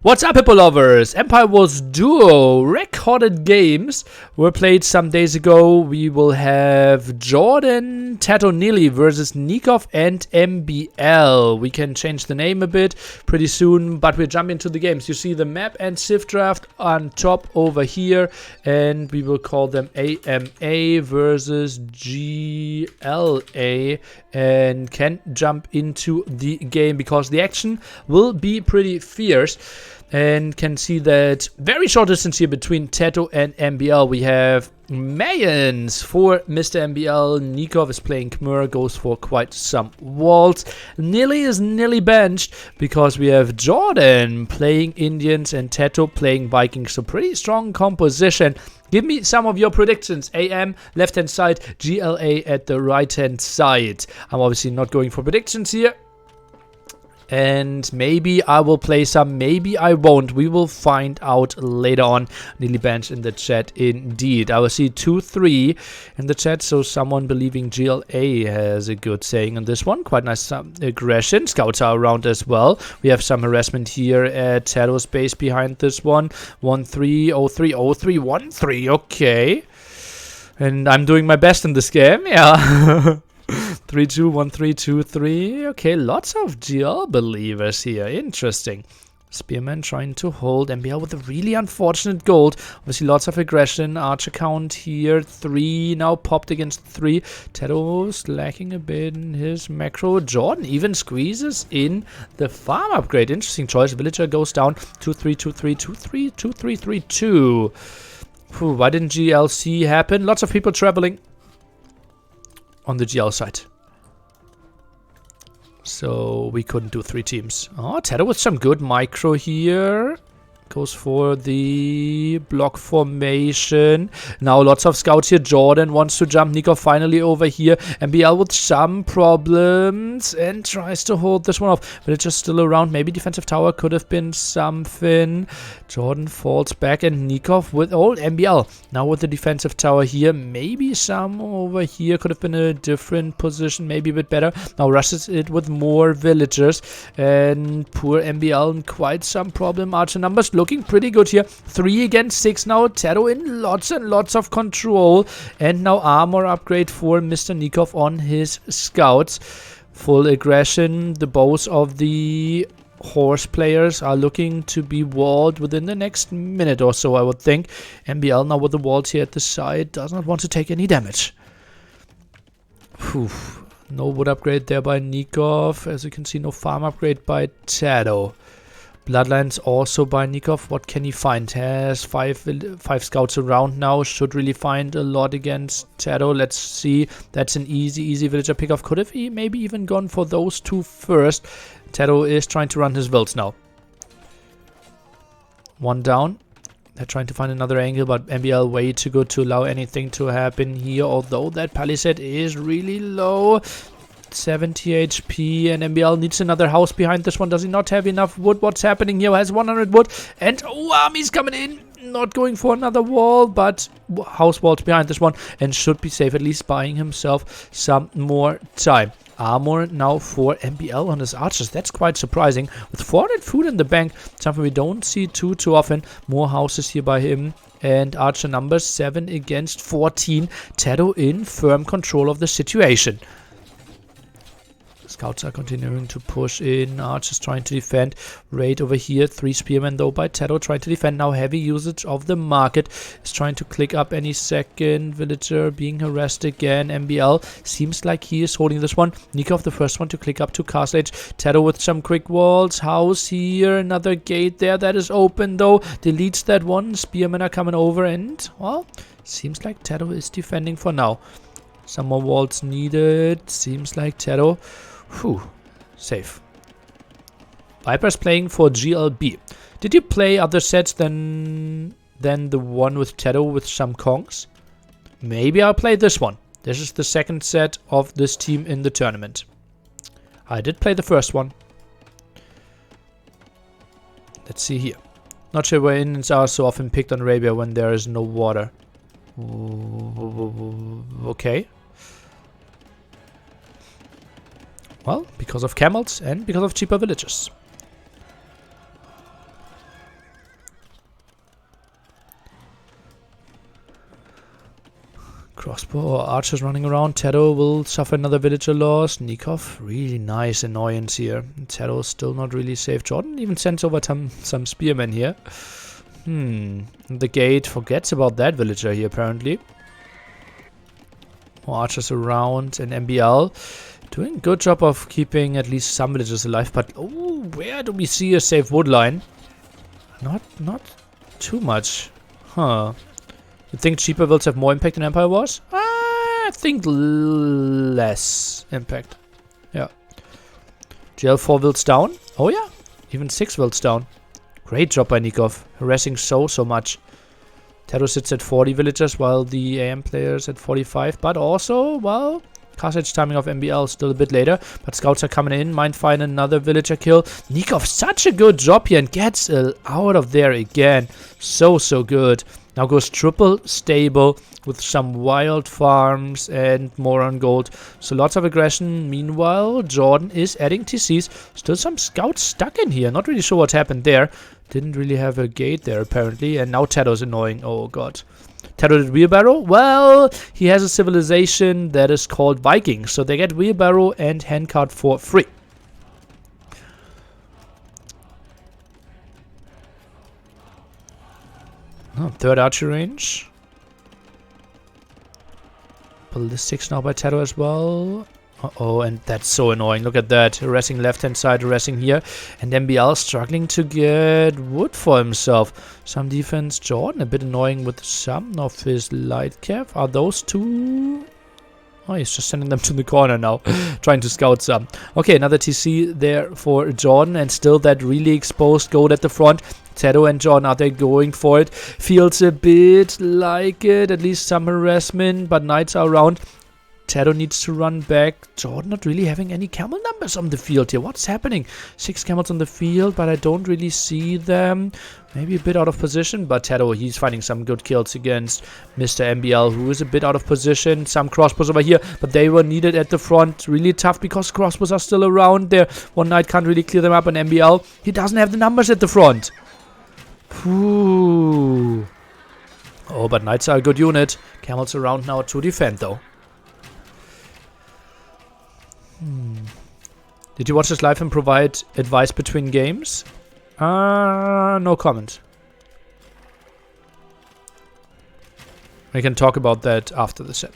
What's up, Hippo lovers? Empire Wars Duo recorded games were played some days ago. We will have JorDan+TaToH+Nili versus Nicov and MbL. We can change the name a bit pretty soon, but we'll jump into the games. You see the map and Civ draft on top over here, and we will call them AMA versus GLA, and can jump into the game because the action will be pretty fierce. And can see that very short distance here between Tato and MbL. We have Mayans for Mr. MbL. Nicov is playing Khmer, goes for quite some walls. Nili is nearly benched because we have JorDan playing Indians and Tato playing Vikings. So pretty strong composition. Give me some of your predictions. AM, left-hand side, GLA at the right-hand side. I'm obviously not going for predictions here. And maybe I will play some, maybe I won't. We will find out later on. Nearly benched in the chat indeed. I will see 2-3 in the chat, so someone believing GLA has a good saying on this one. Quite nice aggression. Scouts are around as well. We have some harassment here at Tato's base behind this one. 1-3, 0-3, 0-3, 1-3, okay. And I'm doing my best in this game, yeah. 3-2, 1-3, 2-3. Okay, lots of GL believers here. Interesting. Spearman trying to hold MbL with a really unfortunate gold. Obviously, lots of aggression. Archer count here. 3 now popped against 3. Tato's lacking a bit in his macro. JorDan even squeezes in the farm upgrade. Interesting choice. Villager goes down. 2-3, 2-3, 2-3, 2-3, 3-2. Why didn't GLC happen? Lots of people traveling on the GL side. So we couldn't do 3 teams. Oh, Tato with some good micro here. Goes for the block formation. Now lots of scouts here. JorDan wants to jump. Nicov finally over here. MbL with some problems and tries to hold this one off. But it's just still around. Maybe defensive tower could have been something. JorDan falls back and Nicov with MbL. Now with the defensive tower here. Maybe some over here could have been a different position. Maybe a bit better. Now rushes it with more villagers. And poor MbL in quite some problem. Archer numbers looking pretty good here. 3 against 6 now. Tato in lots and lots of control. And now armor upgrade for Mr. Nicov on his scouts. Full aggression. The bows of the horse players are looking to be walled within the next minute or so, I would think. MbL now with the walls here at the side. Does not want to take any damage. Whew. No wood upgrade there by Nicov. As you can see, no farm upgrade by Tato. Bloodlines also by Nicov. What can he find? Has 5 scouts around now. Should really find a lot against Tato. Let's see. That's an easy villager pickoff. Could have maybe even gone for those 2 first. Tato is trying to run his builds now. 1 down. They're trying to find another angle, but MbL way too good to allow anything to happen here. Although that palisade is really low. 70 HP, and MbL needs another house behind this one. Does he not have enough wood? What's happening here? Has 100 wood, and army's coming in. Not going for another wall, but house walls behind this one, and should be safe, at least buying himself some more time. Armor now for MbL on his archers. That's quite surprising. With 400 food in the bank, something we don't see too often. More houses here by him. And archer numbers 7 against 14. Tato in firm control of the situation. Scouts are continuing to push in. Archers trying to defend. Raid over here. 3 spearmen though by Tato trying to defend. Now heavy usage of the market. Is trying to click up any second. Villager being harassed again. MbL seems like he is holding this one. Nicov the first one to click up to Castle Age. Tato with some quick walls. House here. Another gate there that is open though. Deletes that one. Spearmen are coming over and, well, seems like Tato is defending for now. Some more walls needed. Seems like Tato. Whew, safe. Viper's playing for GLB. Did you play other sets than the one with Tato with some Kongs? Maybe I'll play this one. This is the second set of this team in the tournament. I did play the first one. Let's see here. Not sure why Indians are so often picked on Arabia when there is no water. Okay. Well, because of camels and because of cheaper villages. Crossbow or archers running around. TaToH will suffer another villager loss. Nicov, really nice annoyance here. TaToH still not really safe. JorDan even sends over some spearmen here. The gate forgets about that villager here apparently. More archers around, and MbL doing a good job of keeping at least some villagers alive. But oh, where do we see a safe wood line? Not too much. Huh. You think cheaper builds have more impact than Empire Wars? I think less impact. Yeah. GL 4 builds down. Oh yeah. Even 6 builds down. Great job by Nicov. Harassing so much. TaToH sits at 40 villagers while the AM players at 45. But also, well, cast edge timing of MbL still a bit later. But scouts are coming in. Might find another villager kill. Nicov, such a good job here and gets out of there again. So good. Now goes triple stable with some wild farms and more on gold. So lots of aggression. Meanwhile, JorDan is adding TCs. Still some scouts stuck in here. Not really sure what happened there. Didn't really have a gate there apparently. And now TaToH's annoying. Oh god. TaToH did wheelbarrow? Well, he has a civilization that is called Vikings. So they get wheelbarrow and handcart for free. Oh, third archer range. Ballistics now by TaToH as well. Uh-oh, and that's so annoying. Look at that. Harassing left-hand side, harassing here. And MbL struggling to get wood for himself. Some defense. JorDan a bit annoying with some of his light cap. Are those two? Oh, he's just sending them to the corner now. Trying to scout some. Okay, another TC there for JorDan. And still that really exposed gold at the front. TaToH and JorDan, are they going for it? Feels a bit like it. At least some harassment. But knights are around. TaToH needs to run back. JorDan not really having any camel numbers on the field here. What's happening? 6 camels on the field, but I don't really see them. Maybe a bit out of position, but TaToH, he's finding some good kills against Mr. MbL, who is a bit out of position. Some crossbows over here, but they were needed at the front. Really tough because crossbows are still around there. One knight can't really clear them up, and MbL, he doesn't have the numbers at the front. Ooh. Oh, but knights are a good unit. Camels around now to defend, though. Did you watch this live and provide advice between games? No comment. We can talk about that after the set.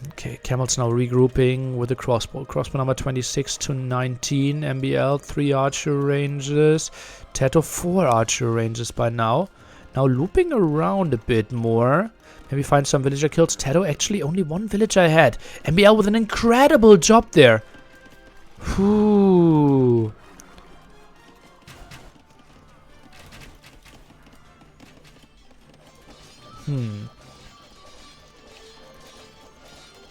Okay, camels now regrouping with the crossbow. Crossbow number 26 to 19. MbL 3 archer ranges. TaToH 4 archer ranges by now. Now looping around a bit more. Maybe find some villager kills. TaToH actually only 1 villager ahead. MbL with an incredible job there. Whoo.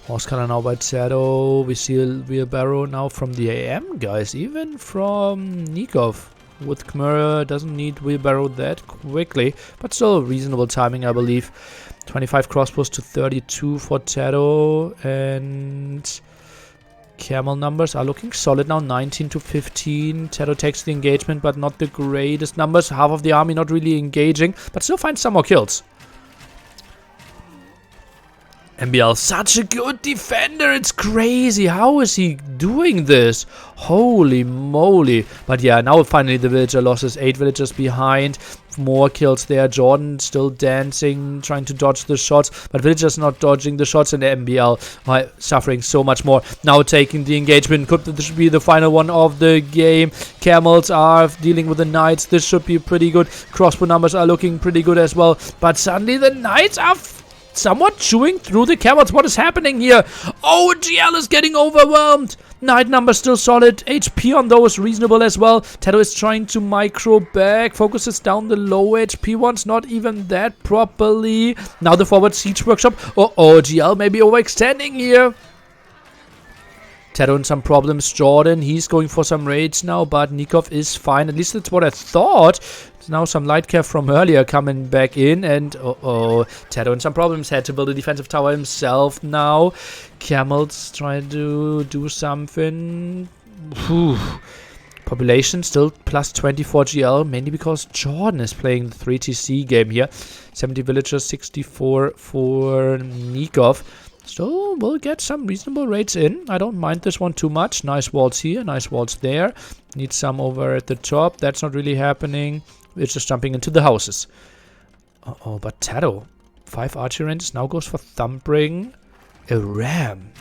Horse color now by TaToH. We see a wheelbarrow now from the AM guys. Even from Nicov. With Khmer, doesn't need wheelbarrow that quickly. But still reasonable timing, I believe. 25 crossbows to 32 for TaToH. And camel numbers are looking solid now. 19 to 15. TaToH takes the engagement, but not the greatest numbers. Half of the army not really engaging. But still finds some more kills. MbL, such a good defender. It's crazy. How is he doing this? Holy moly. But yeah, now finally the villager losses. 8 villagers behind. More kills there. JorDan still dancing, trying to dodge the shots. But villagers not dodging the shots, and MbL suffering so much more. Now taking the engagement. Could this be the final one of the game? Camels are dealing with the knights. This should be pretty good. Crossbow numbers are looking pretty good as well. But suddenly the knights are somewhat chewing through the camels. What is happening here? Oh, GL is getting overwhelmed. Knight number still solid. HP on those reasonable as well. TaToH is trying to micro back. Focuses down the low HP ones. Not even that properly. Now the forward siege workshop. Oh, GL may be overextending here. TaToH in some problems. JorDan, he's going for some raids now, but Nicov is fine. At least that's what I thought. Now some light care from earlier coming back in, and TaToH in some problems. Had to build a defensive tower himself now. Camels trying to do something. Whew. Population still plus 24 GL, mainly because JorDan is playing the 3TC game here. 70 villagers, 64 for Nicov. Still will get some reasonable rates in. I don't mind this one too much. Nice walls here, nice walls there. Need some over at the top. That's not really happening. It's just jumping into the houses. Uh-oh, but TaToH. 5 archery ranges, now goes for Thumbring. A ram.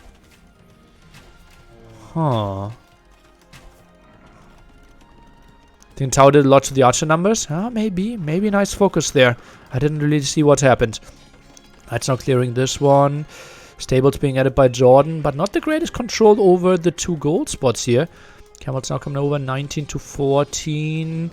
Huh. Think TaToH did a lot to the archer numbers? Maybe. Maybe nice focus there. I didn't really see what happened. That's now clearing this one. Stables being added by JorDan, but not the greatest control over the 2 gold spots here. Camels now coming over 19 to 14.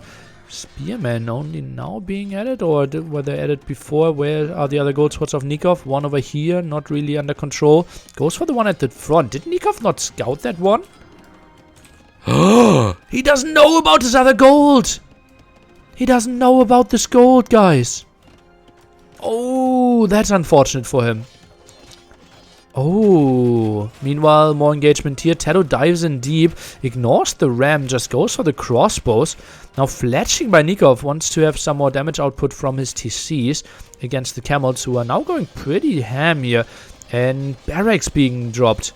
Spearmen only now being added, or were they added before? Where are the other gold spots of Nicov? One over here, not really under control. Goes for the one at the front. Did Nicov not scout that one? He doesn't know about his other gold. He doesn't know about this gold, guys. Oh, that's unfortunate for him. Oh, meanwhile, more engagement here. TaToH dives in deep, ignores the ram, just goes for the crossbows. Now fletching by Nicov, wants to have some more damage output from his TCs against the camels, who are now going pretty ham here. And barracks being dropped.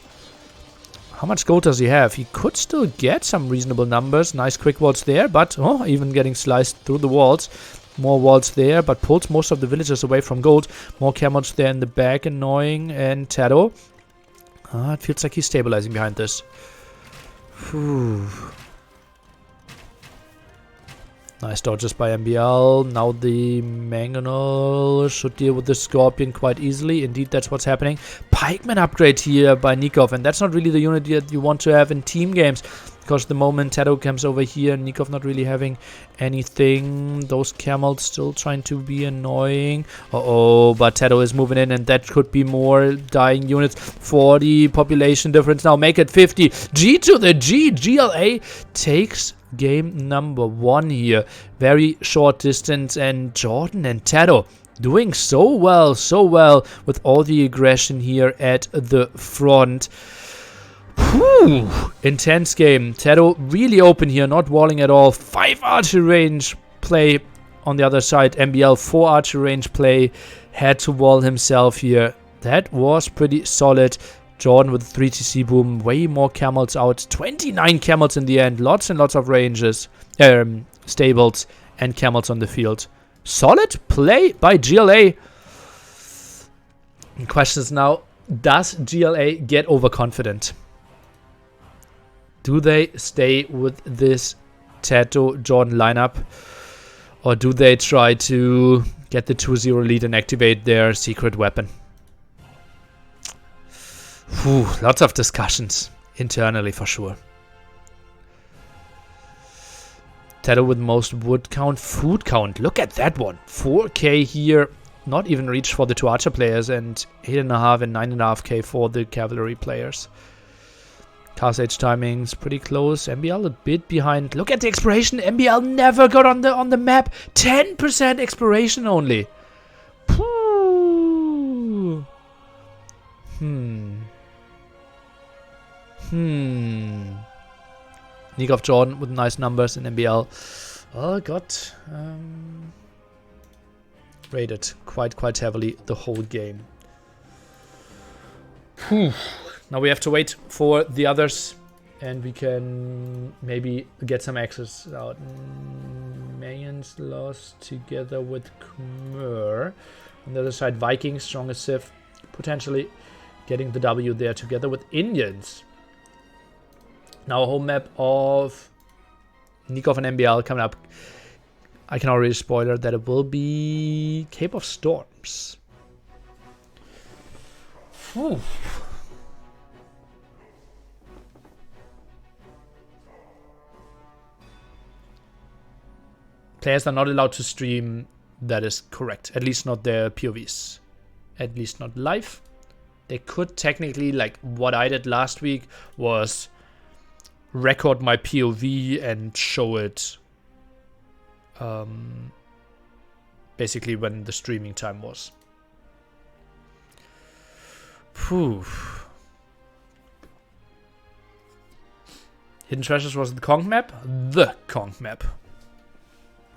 How much gold does he have? He could still get some reasonable numbers. Nice quick walls there, but even getting sliced through the walls. More walls there, but pulls most of the villagers away from gold. More camels there in the back, annoying. And TaToH. It feels like he's stabilizing behind this. Whew. Nice dodges by MbL. Now the Mangonel should deal with the Scorpion quite easily. Indeed, that's what's happening. Pikeman upgrade here by Nicov. And that's not really the unit that you want to have in team games. Because the moment TaToH comes over here, Nicov not really having anything. Those camels still trying to be annoying. Uh-oh, but TaToH is moving in, and that could be more dying units. 40 population difference now. Make it 50. G to the G. GLA takes game number 1 here. Very short distance, and JorDan and TaToH doing so well with all the aggression here at the front. Whew. Intense game. TaToH really open here, not walling at all. 5 archery range play on the other side. MbL 4 archery range play. Had to wall himself here. That was pretty solid. JorDan with 3TC boom. Way more camels out. 29 camels in the end. Lots and lots of ranges. Stables and camels on the field. Solid play by GLA. The question is now, does GLA get overconfident? Do they stay with this TaToH JorDan lineup? Or do they try to get the 2-0 lead and activate their secret weapon? Whew, lots of discussions internally for sure. TaToH with most wood count, food count. Look at that one. 4k here. Not even reached for the 2 archer players, and 8.5 and 9.5k for the cavalry players. Cast age timings pretty close. MbL a bit behind. Look at the exploration. MbL never got on the map. 10% exploration only. Nicov JorDan with nice numbers in MbL. Oh, got rated quite heavily the whole game. Now we have to wait for the others, and we can maybe get some access out. Mayans lost together with Khmer. On the other side, Vikings, strongest Civ, potentially getting the W there together with Indians. Now a home map of Nicov and MbL coming up. I can already spoiler that it will be Cape of Storms. Whew. Players are not allowed to stream, that is correct. At least not their POVs. At least not live. They could technically, like what I did last week, was record my POV and show it basically when the streaming time was. Phew. Hidden Treasures was the Kong map? The Kong map.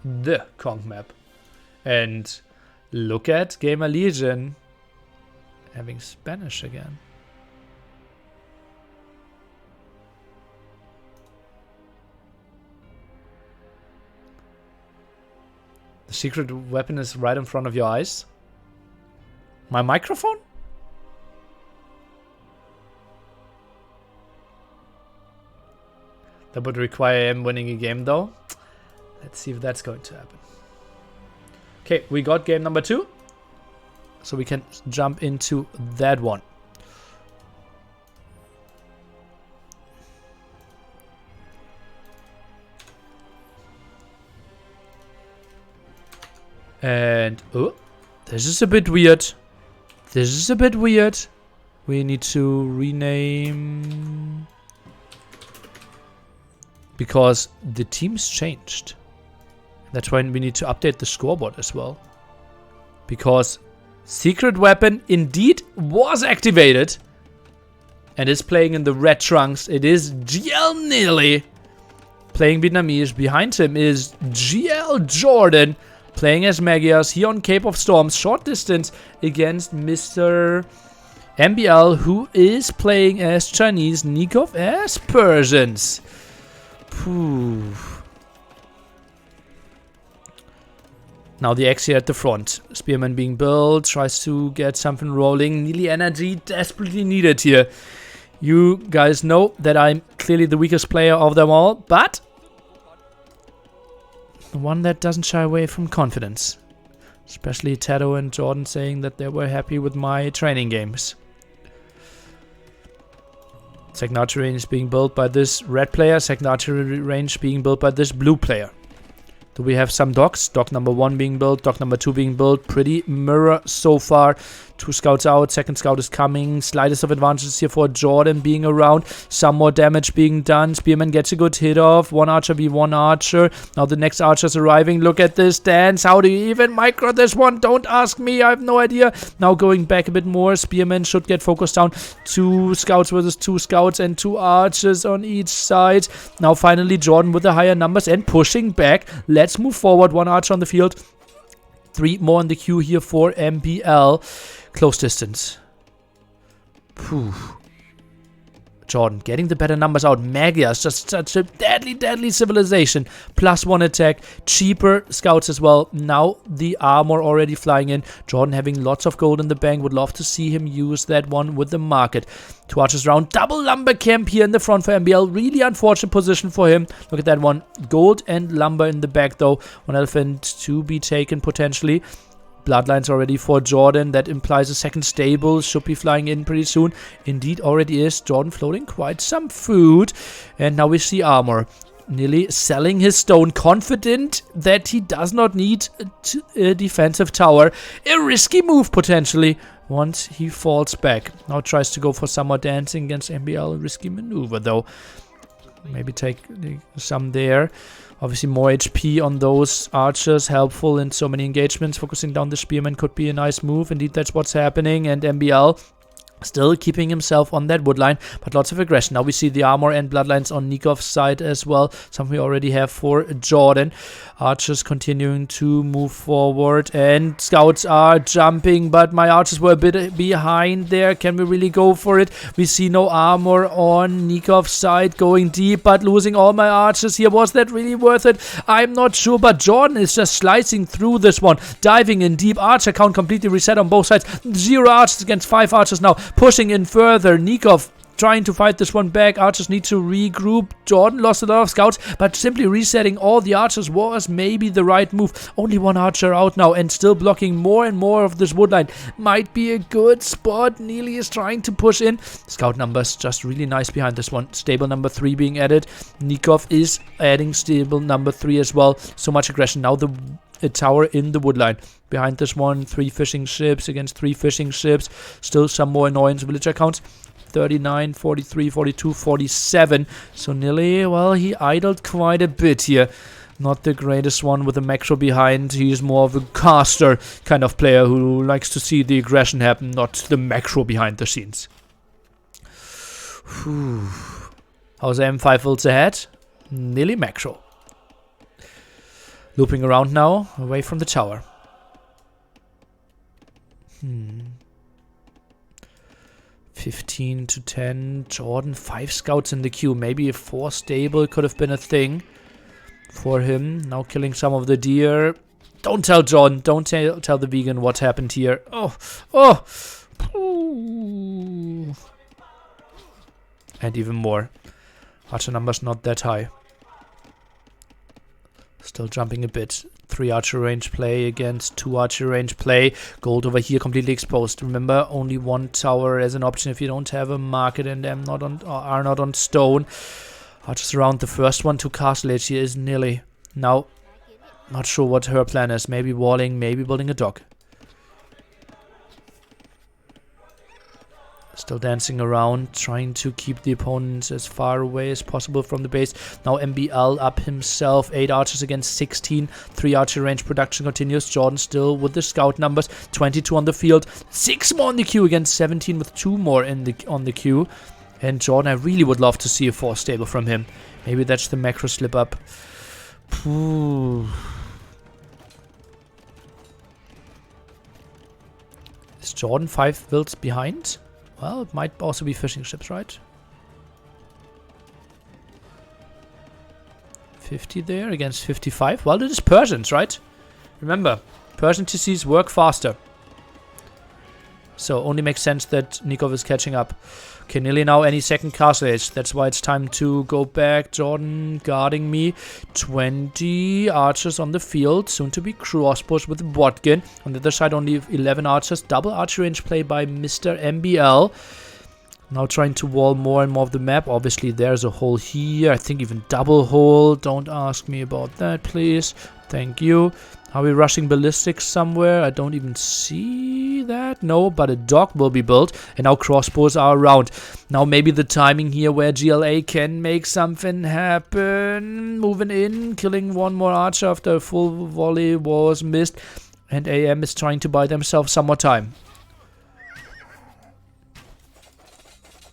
The Kong map. And look at Gamer Legion having Spanish again. The secret weapon is right in front of your eyes. My microphone? That would require him winning a game though. Let's see if that's going to happen. Okay, we got game number 2. So we can jump into that one. And, oh, this is a bit weird. This is a bit weird. We need to rename... Because the team's changed. That's why we need to update the scoreboard as well. Because secret weapon indeed was activated. And is playing in the red trunks. It is JorDan+TaToH+Nili playing Vietnamese. Behind him is JorDan playing as Magias here on Cape of Storms. Short distance against Mr. MbL, who is playing as Chinese. Nicov as Persians. Phew. Now the X here at the front. Spearman being built. Tries to get something rolling. Nili energy desperately needed here. You guys know that I'm clearly the weakest player of them all. But the one that doesn't shy away from confidence. Especially TaToH and JorDan saying that they were happy with my training games. Second archery range being built by this red player. Second archery range being built by this blue player. Do we have some docks? Dock number 1 being built. Dock number 2 being built. Pretty mirror so far. 2 scouts out. Second scout is coming. Slightest of advantages here for JorDan being around. Some more damage being done. Spearman gets a good hit off. 1 archer v 1 archer. Now the next archer's arriving. Look at this dance. How do you even micro this one? Don't ask me. I have no idea. Now going back a bit more. Spearman should get focused down. 2 scouts versus 2 scouts and 2 archers on each side. Now finally JorDan with the higher numbers and pushing back. Let's move forward. 1 archer on the field. 3 more in the queue here for MbL. Close distance. Phew. JorDan getting the better numbers out. Magias, just such a deadly civilization. +1 attack. Cheaper scouts as well. Now the armor already flying in. JorDan having lots of gold in the bank. Would love to see him use that one with the market. 2 archers round. Double lumber camp here in the front for MbL. Really unfortunate position for him. Look at that one. Gold and lumber in the back though. 1 elephant to be taken potentially. Bloodlines already for JorDan. That implies a second stable. Should be flying in pretty soon. Indeed already is. JorDan floating quite some food. And now we see armor. Nili selling his stone. Confident that he does not need a defensive tower. A risky move potentially. Once he falls back. Now tries to go for some more dancing against MbL. Risky maneuver though. Maybe take some there. Obviously more HP on those archers, helpful in so many engagements. Focusing down the spearman could be a nice move. Indeed, that's what's happening. And MbL still keeping himself on that wood line, but lots of aggression. Now we see the armor and bloodlines on Nikov's side as well. Something we already have for JorDan. Archers continuing to move forward, and scouts are jumping, but my archers were a bit behind there. Can we really go for it? We see no armor on Nikov's side, going deep, but losing all my archers here. Was that really worth it? I'm not sure, but JorDan is just slicing through this one, diving in deep. Archer count completely reset on both sides. 0 archers against 5 archers now. Pushing in further. Nicov trying to fight this one back. Archers need to regroup. JorDan lost a lot of scouts, but simply resetting all the archers was maybe the right move. Only 1 archer out now and still blocking more and more of this woodline. Might be a good spot. Nili is trying to push in. Scout numbers just really nice behind this one. Stable number 3 being added. Nicov is adding stable number 3 as well. So much aggression. Now a tower in the woodline. Behind this one, 3 fishing ships against 3 fishing ships. Still some more annoyance. Villager counts 39, 43, 42, 47. So Nili, well, he idled quite a bit here. Not the greatest one with the macro behind. He's more of a caster kind of player who likes to see the aggression happen, not the macro behind the scenes. Whew. How's M5 ults ahead? Nearly macro. Looping around now, away from the tower. 15 to 10. Jordan, 5 scouts in the queue. Maybe a 4 stable could have been a thing for him. Now killing some of the deer. Don't tell John. Don't tell the vegan what happened here. Oh. Ooh. And even more. Archer numbers not that high. Still jumping a bit. 3 archer range play against 2 archer range play. Gold over here completely exposed. Remember, only 1 tower as an option if you don't have a market and them are not on stone. Archers around the first one to castle edge here is Nili. Now, not sure what her plan is. Maybe walling, maybe building a dock. Still dancing around, trying to keep the opponents as far away as possible from the base. Now MbL up himself. 8 archers against 16. 3 archer range production continues. JorDan still with the scout numbers. 22 on the field. 6 more on the queue against 17 with 2 more on the queue. And JorDan, I really would love to see a 4 stable from him. Maybe that's the macro slip up. Is JorDan 5 builds behind? Well, it might also be fishing ships, right? 50 there against 55. Well, it is Persians, right? Remember, Persian TCs work faster. So only makes sense that Nicov is catching up. Okay, nearly now any second castle age. That's why it's time to go back. JorDan guarding me. 20 archers on the field. Soon to be crossbows with Botkin. On the other side, only 11 archers. Double archer range play by Mr. MbL. Now trying to wall more and more of the map. Obviously, there's a hole here. I think even double hole. Don't ask me about that, please. Thank you. Are we rushing ballistics somewhere? I don't even see that. No, but a dock will be built. And now crossbows are around. Now maybe the timing here where GLA can make something happen. Moving in, killing 1 more archer after a full volley was missed. And AM is trying to buy themselves some more time.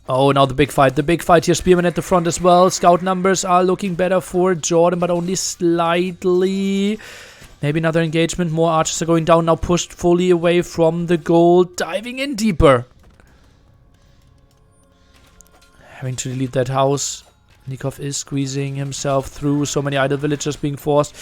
Oh, now the big fight. The big fight here. Spearman at the front as well. Scout numbers are looking better for JorDan, but only slightly. Maybe another engagement. More archers are going down. Now pushed fully away from the goal. Diving in deeper. Having to delete that house. Nicov is squeezing himself through. So many idle villagers being forced.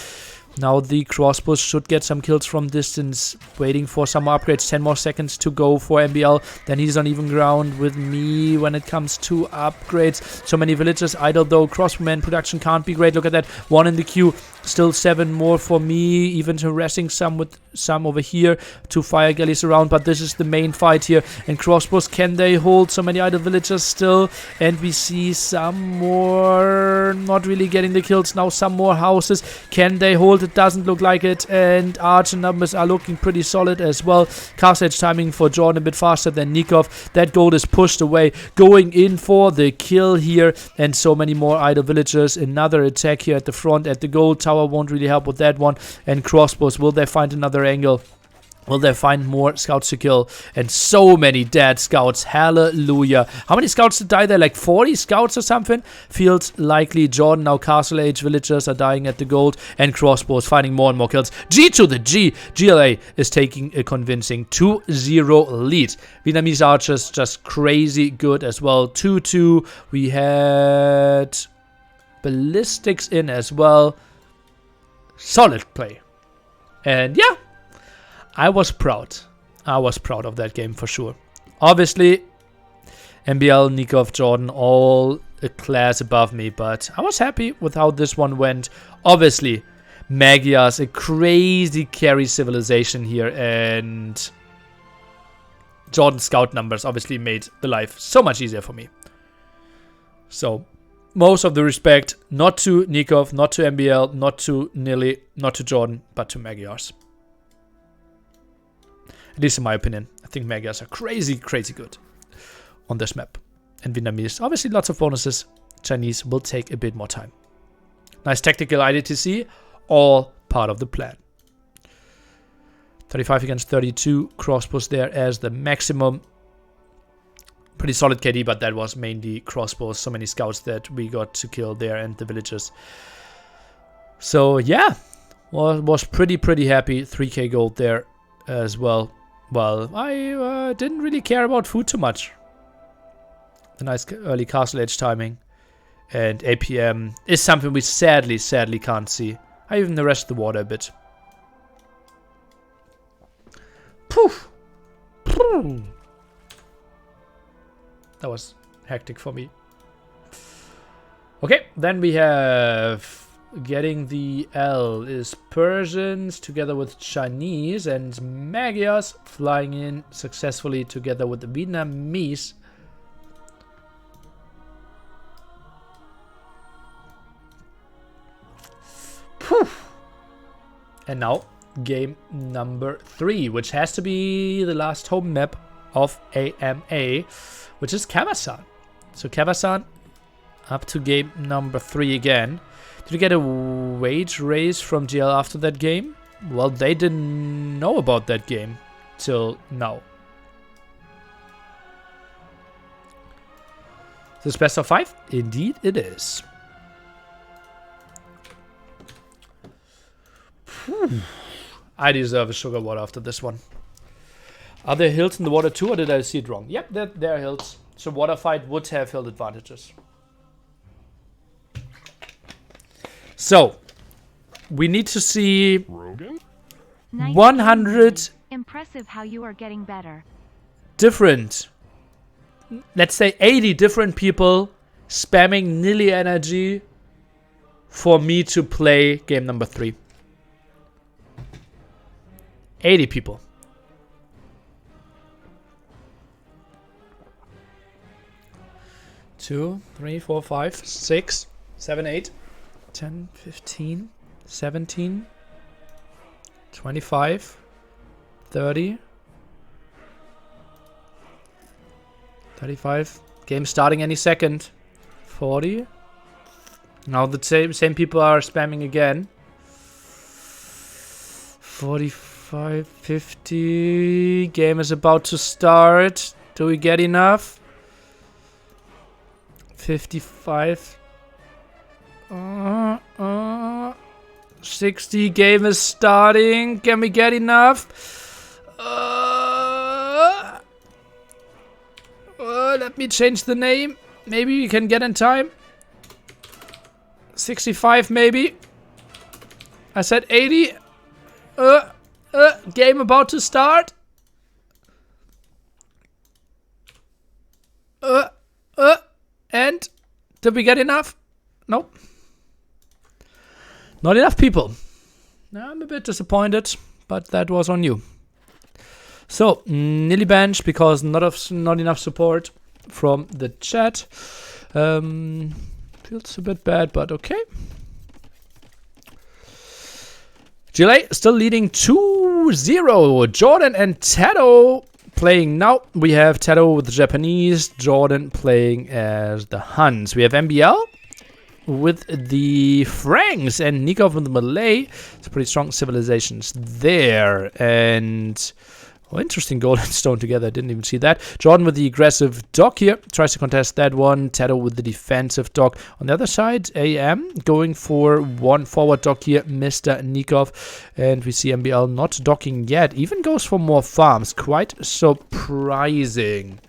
Now the crossbows should get some kills from distance. Waiting for some more upgrades. 10 more seconds to go for MbL. Then he's on even ground with me when it comes to upgrades. So many villagers idle though. Crossbowman production can't be great. Look at that. 1 in the queue. Still 7 more for me. Even harassing some with some over here. 2 fire galleys around. But this is the main fight here. And crossbows, can they hold? So many idle villagers still. And we see some more. Not really getting the kills. Now some more houses. Can they hold? It doesn't look like it. And archer numbers are looking pretty solid as well. Cast edge timing for JorDan a bit faster than Nicov. That gold is pushed away. Going in for the kill here. And so many more idle villagers. Another attack here at the front at the gold tower. Won't really help with that one. And crossbows, will they find another angle? Will they find more scouts to kill? And so many dead scouts. Hallelujah. How many scouts did die there? Like 40 scouts or something? Feels likely. JorDan now castle age villagers are dying at the gold. And crossbows finding more and more kills. G to the G. GLA is taking a convincing 2-0 lead. Vietnamese archers just crazy good as well. 2-2. We had ballistics in as well. Solid play. And yeah, I was proud. I was proud of that game for sure. Obviously, MbL, Nicov, JorDan, all a class above me, but I was happy with how this one went. Obviously, Magyar's a crazy carry civilization here, and JorDan's scout numbers obviously made the life so much easier for me. So, most of the respect, not to Nicov, not to MbL, not to Nili, not to JorDan, but to Magyar's. At least in my opinion. I think Magyars are crazy, crazy good on this map. And Vietnamese, obviously lots of bonuses. Chinese will take a bit more time. Nice tactical IDTC, all part of the plan. 35 against 32, crossbows there as the maximum. Pretty solid KD, but that was mainly crossbows. So many scouts that we got to kill there and the villagers. So yeah, was pretty happy. 3k gold there as well. Well, I didn't really care about food too much. The nice early castle edge timing. And APM is something we sadly can't see. I even the rest of the water a bit. Poof! That was hectic for me. Okay, then we have getting the L is Persians together with Chinese, and Magyars flying in successfully together with the Vietnamese. Poof. And now game number 3, which has to be the last home map of AMA, which is Kazakhstan. So Kazakhstan up to game number 3 again. Did you get a wage raise from GL after that game? Well, they didn't know about that game till now. This best of 5? Indeed it is. I deserve a sugar water after this one. Are there hills in the water too, or did I see it wrong? Yep, there are hills. So water fight would have hill advantages. So, we need to see 100 impressive how you are getting better. Different, let's say 80 different people spamming Nili energy for me to play game number 3. 80 people. 2, 3, 4, 5, 6, 7, 8, 10, 15, 17, 25, 30, 35. Game starting any second. 40. Now the same people are spamming again. 45, 50. Game is about to start. Do we get enough? 55. 60. Game is starting. Can we get enough? Let me change the name. Maybe we can get in time. 65 maybe. I said 80. Game about to start. And did we get enough? Nope. Not enough people. I'm a bit disappointed, but that was on you. So, Nili bench because not enough support from the chat. Feels a bit bad, but okay. GLA still leading 2-0. Jordan and Tato playing now. We have Tato with the Japanese, Jordan playing as the Huns. We have MbL with the Franks and Nicov with the Malay. It's pretty strong civilizations there. And interesting gold and stone together. I didn't even see that. Jordan with the aggressive dock here. Tries to contest that one. Tato with the defensive dock. On the other side, AM going for one forward dock here. Mr. Nicov. And we see MbL not docking yet. Even goes for more farms. Quite surprising.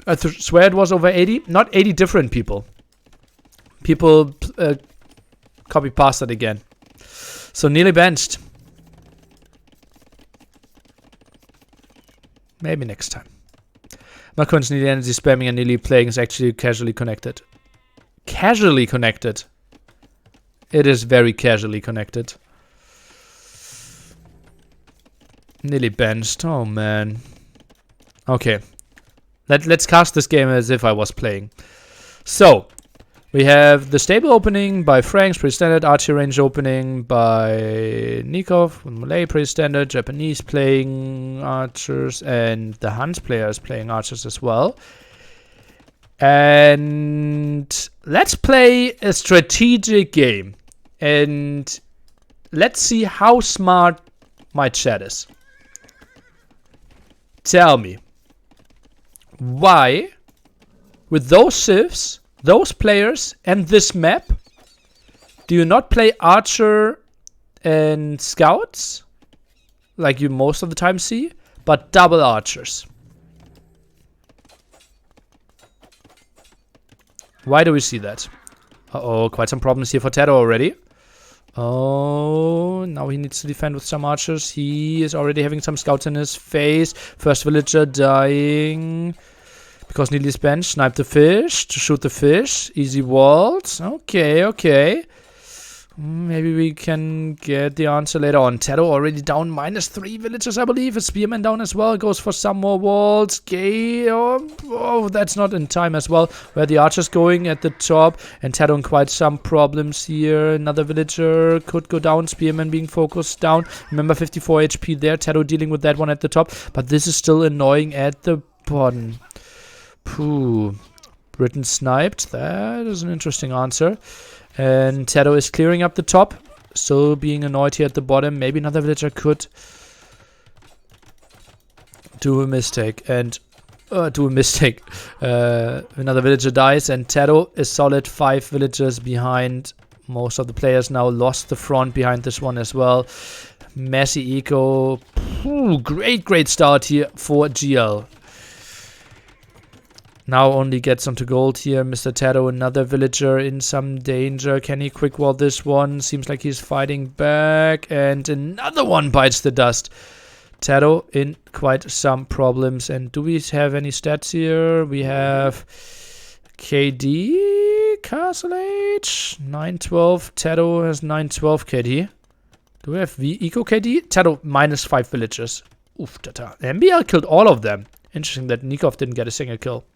I swear it was over 80. Not 80 different people. People copy past that again. So nearly benched. Maybe next time. Not constantly the energy spamming and nearly playing is actually casually connected. Casually connected. It is very casually connected. Nearly benched. Oh man. Okay. Let's cast this game as if I was playing. So, we have the stable opening by Franks, pretty standard. Archer range opening by Nicov, Malay, pretty standard. Japanese playing archers, and the Huns players playing archers as well. And let's play a strategic game. And let's see how smart my chat is. Tell me, why, with those civs, those players, and this map, do you not play archer and scouts, like you most of the time see, but double archers? Why do we see that? Uh-oh, quite some problems here for TaToH already. Oh, now he needs to defend with some archers. He is already having some scouts in his face. First villager dying. Because Nili's bench. Snipe the fish. To shoot the fish. Easy walls. Okay, okay. Maybe we can get the answer later on. TaToH already down -3 villagers, I believe. A spearman down as well. Goes for some more walls. Gay. Oh, that's not in time as well. Where the archer's going at the top. And TaToH in quite some problems here. Another villager could go down. Spearman being focused down. Remember 54 HP there. TaToH dealing with that one at the top. But this is still annoying at the bottom. Pooh. Britain sniped. That is an interesting answer. And TaToH is clearing up the top. Still being annoyed here at the bottom. Maybe another villager could do a mistake. And another villager dies. And TaToH is solid 5 villagers behind. Most of the players now lost the front behind this one as well. Messy eco. Ooh, great start here for GL. Now only gets onto gold here. Mr. TaToH, another villager in some danger. Can he quick wall this one? Seems like he's fighting back. And another one bites the dust. TaToH in quite some problems. And do we have any stats here? We have KD, Castle Age, 912. TaToH has 912 KD. Do we have Eco KD? TaToH -5 villagers. Oof, tata. MbL killed all of them. Interesting that Nicov didn't get a single kill.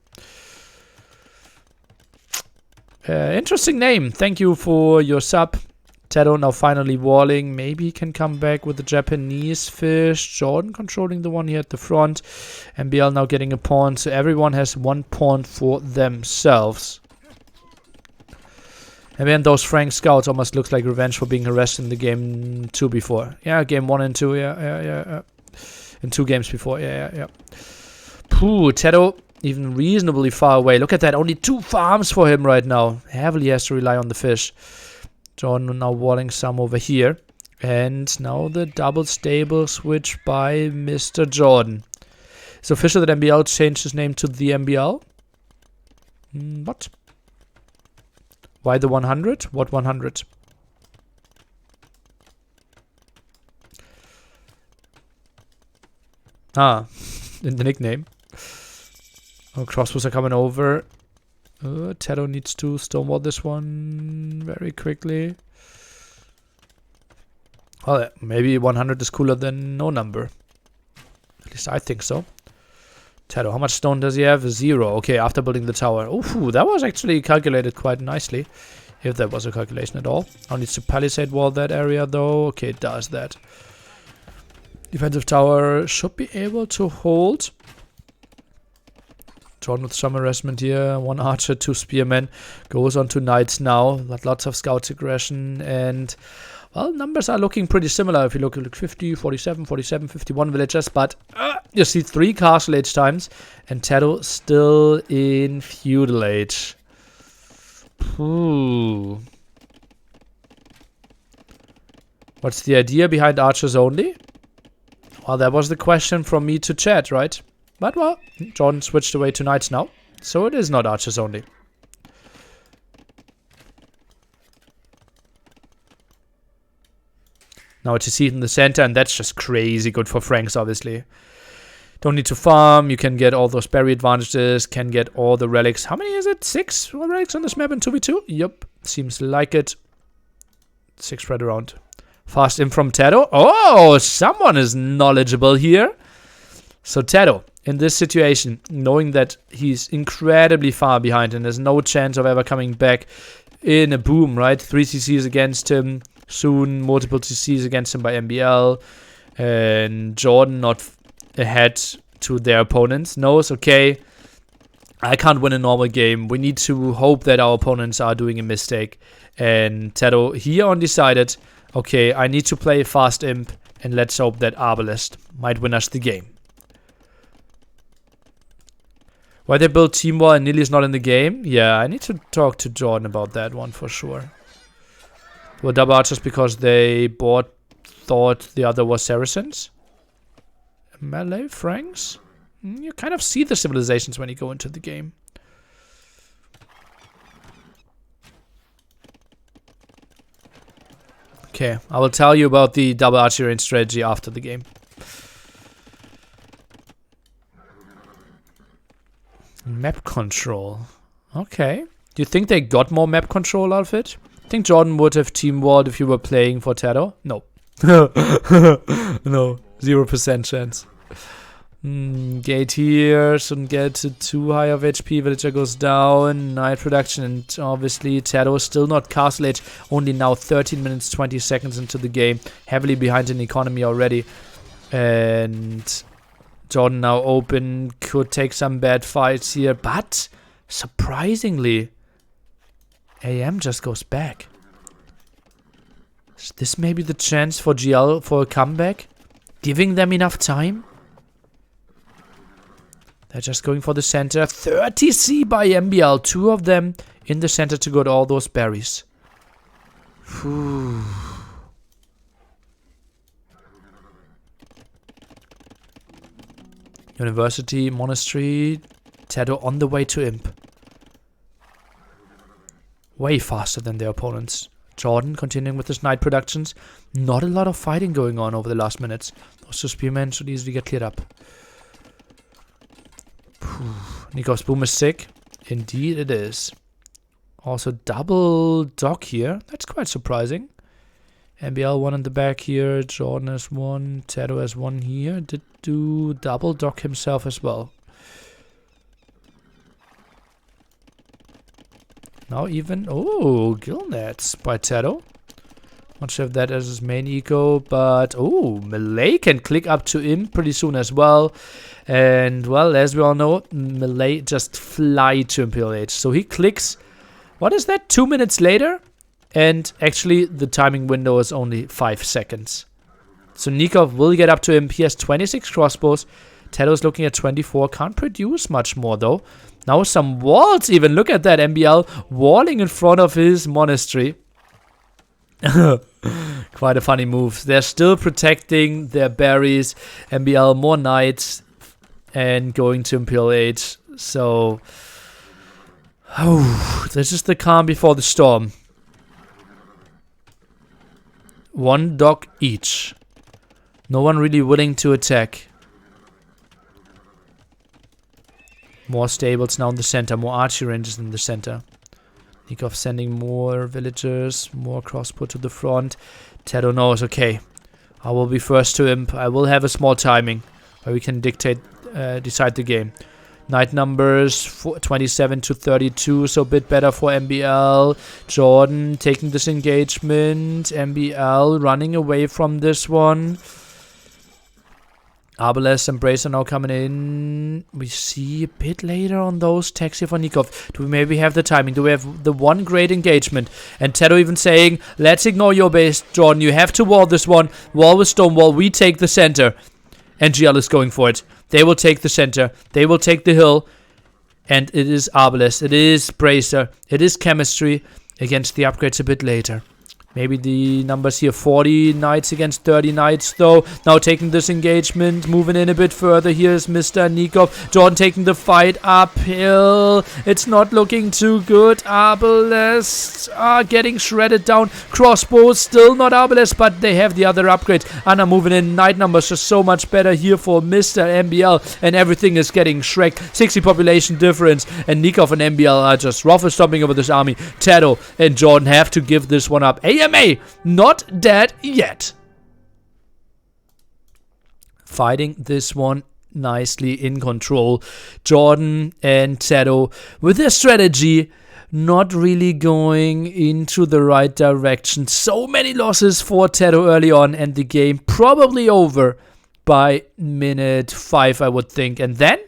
Interesting name. Thank you for your sub. TaToH now finally walling. Maybe he can come back with the Japanese fish. JorDan controlling the one here at the front. MbL now getting a pawn. So everyone has 1 pawn for themselves. And then those Frank scouts almost looks like revenge for being harassed in the game 2 before. Yeah, game 1 and 2. Yeah. In 2 games before. Yeah. Pooh, TaToH even reasonably far away. Look at that. Only 2 farms for him right now. Heavily has to rely on the fish. JorDan now walling some over here. And now the double stable switch by Mr. JorDan. It's official that MbL changed his name to the MbL. What? Why the 100? What 100? Ah, in the nickname. Oh, crossbows are coming over. TaToH needs to stonewall this one very quickly. Well, maybe 100 is cooler than no number. At least I think so. TaToH, how much stone does he have? 0. Okay, after building the tower. Ooh, that was actually calculated quite nicely. If there was a calculation at all. Now needs to palisade wall that area though. Okay, it does that. Defensive tower should be able to hold. JorDan with some harassment here. 1 archer, 2 spearmen. Goes on to knights now. Lots of scouts aggression. And, well, numbers are looking pretty similar. If you look at 50, 47, 47, 51 villagers. But you see 3 castle age times. And TaToH still in feudal age. Ooh. What's the idea behind archers only? Well, that was the question from me to chat, right? But, well, JorDan switched away to knights now. So it is not archers only. Now it's a seat in the center, and that's just crazy good for Franks, obviously. Don't need to farm. You can get all those berry advantages. Can get all the relics. How many is it? 6 relics on this map in 2v2? Yup. Seems like it. 6 spread around. Fast in from TaToH. Oh, someone is knowledgeable here. So TaToH, in this situation, knowing that he's incredibly far behind and there's no chance of ever coming back in a boom, right? 3 CCs against him. Soon, multiple CCs against him by MbL. And JorDan not ahead to their opponents. Knows, okay, I can't win a normal game. We need to hope that our opponents are doing a mistake. And TaToH here on decided, okay, I need to play fast imp. And let's hope that Arbalest might win us the game. Why they built team wall and Nili's not in the game? Yeah, I need to talk to JorDan about that one for sure. Were double archers because they thought the other was Saracens? Malay Franks? You kind of see the civilizations when you go into the game. Okay, I will tell you about the double archery strategy after the game. Map control. Okay. Do you think they got more map control out of it? I think JorDan would have team walled if you were playing for TaToH. No. No. 0% chance. Gate here. Shouldn't get to too high of HP. Villager goes down. Night production. And obviously TaToH still not castle age. Only now 13 minutes 20 seconds into the game. Heavily behind in economy already. And JorDan now open, could take some bad fights here, but surprisingly, AM just goes back. Is this maybe the chance for GL for a comeback? Giving them enough time? They're just going for the center. 30C by MbL, 2 of them in the center to get all those berries. Whew. University, Monastery, TaToH on the way to Imp. Way faster than their opponents. JorDan continuing with his night productions. Not a lot of fighting going on over the last minutes. Those 2 spearmen should easily get cleared up. Nikov's boom is sick. Indeed it is. Also double dock here. That's quite surprising. MbL 1 in the back here, JorDan has 1, TaToH has 1 here. Did do double dock himself as well. Now even, oh, gill nets by TaToH. Not sure if that is his main eco, but oh, Malay can click up to him pretty soon as well. And well, as we all know, Malay just fly to Imperial Age. So he clicks, what is that, 2 minutes later? And actually, the timing window is only 5 seconds. So Nicov will get up to him. He has 26 crossbows. TaToH's looking at 24. Can't produce much more, though. Now some walls even. Look at that. MbL walling in front of his monastery. Quite a funny move. They're still protecting their berries. MbL more knights. And going to Imperial Age. So... oh, this is the calm before the storm. 1 dock each. No one really willing to attack. More stables now in the center. More archery ranges in the center. Nicov sending more villagers. More crossbow to the front. TaToH knows, okay, I will be first to Imp. I will have a small timing where we can decide the game. Night numbers 27 to 32, so a bit better for MbL. JorDan taking this engagement. MbL running away from this one. Arbalest and Bracer now coming in. We see a bit later on those attacks here for Nicov. Do we maybe have the timing? Do we have the one great engagement? And TaToH even saying, let's ignore your base, JorDan. You have to wall this one. Wall with Stonewall. We take the center. And GL is going for it. They will take the center. They will take the hill. And it is Arbalest. It is Bracer. It is Chemistry against the upgrades a bit later. Maybe the numbers here, 40 knights against 30 knights though. Now taking this engagement, moving in a bit further. Here's Mr. Nicov. JorDan taking the fight uphill. It's not looking too good. Arbalest are getting shredded down. Crossbows still not Arbalest, but they have the other upgrade. Anna moving in. Knight numbers just so much better here for Mr. MbL. And everything is getting shreked. 60 population difference. And Nicov and MbL are just ruffle stomping over this army. TaToH and JorDan have to give this one up. AMA, not dead yet. Fighting this one nicely in control. JorDan and TaToH with their strategy not really going into the right direction. So many losses for TaToH early on, and the game probably over by minute 5, I would think. And then,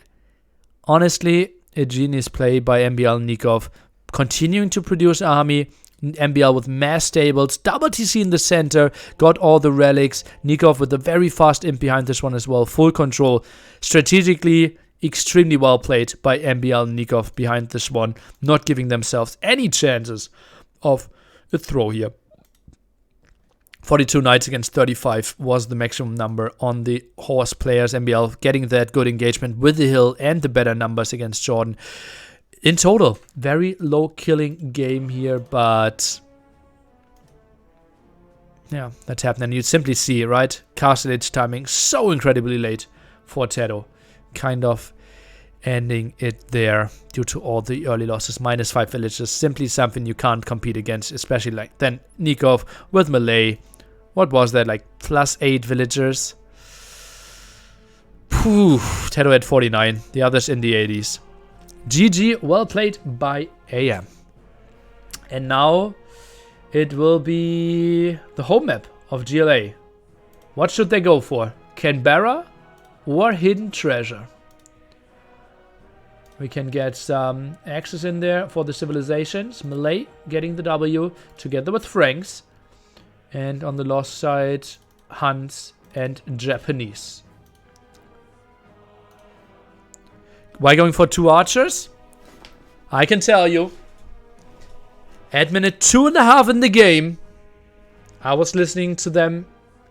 honestly, a genius play by MbL+Nicov, continuing to produce army. MbL with mass stables, double TC in the center, got all the relics. Nicov with a very fast imp behind this one as well, full control. Strategically, extremely well played by MbL+Nicov behind this one, not giving themselves any chances of a throw here. 42 knights against 35 was the maximum number on the horse players. MbL getting that good engagement with the hill and the better numbers against JorDan. In total, very low killing game here, but yeah, that's happening. You simply see, right? Castle Age timing so incredibly late for TaToH. Kind of ending it there due to all the early losses. -5 villages, simply something you can't compete against, especially like then Nicov with melee. What was that, like +8 villagers? Phew, TaToH at 49, the others in the 80s. GG, well played by AM. And now it will be the home map of GLA. What should they go for? Canberra or Hidden Treasure? We can get some access in there for the civilizations. Malay getting the W together with Franks. And on the lost side, Huns and Japanese. Why going for 2 archers? I can tell you. At minute 2.5 in the game, I was listening to them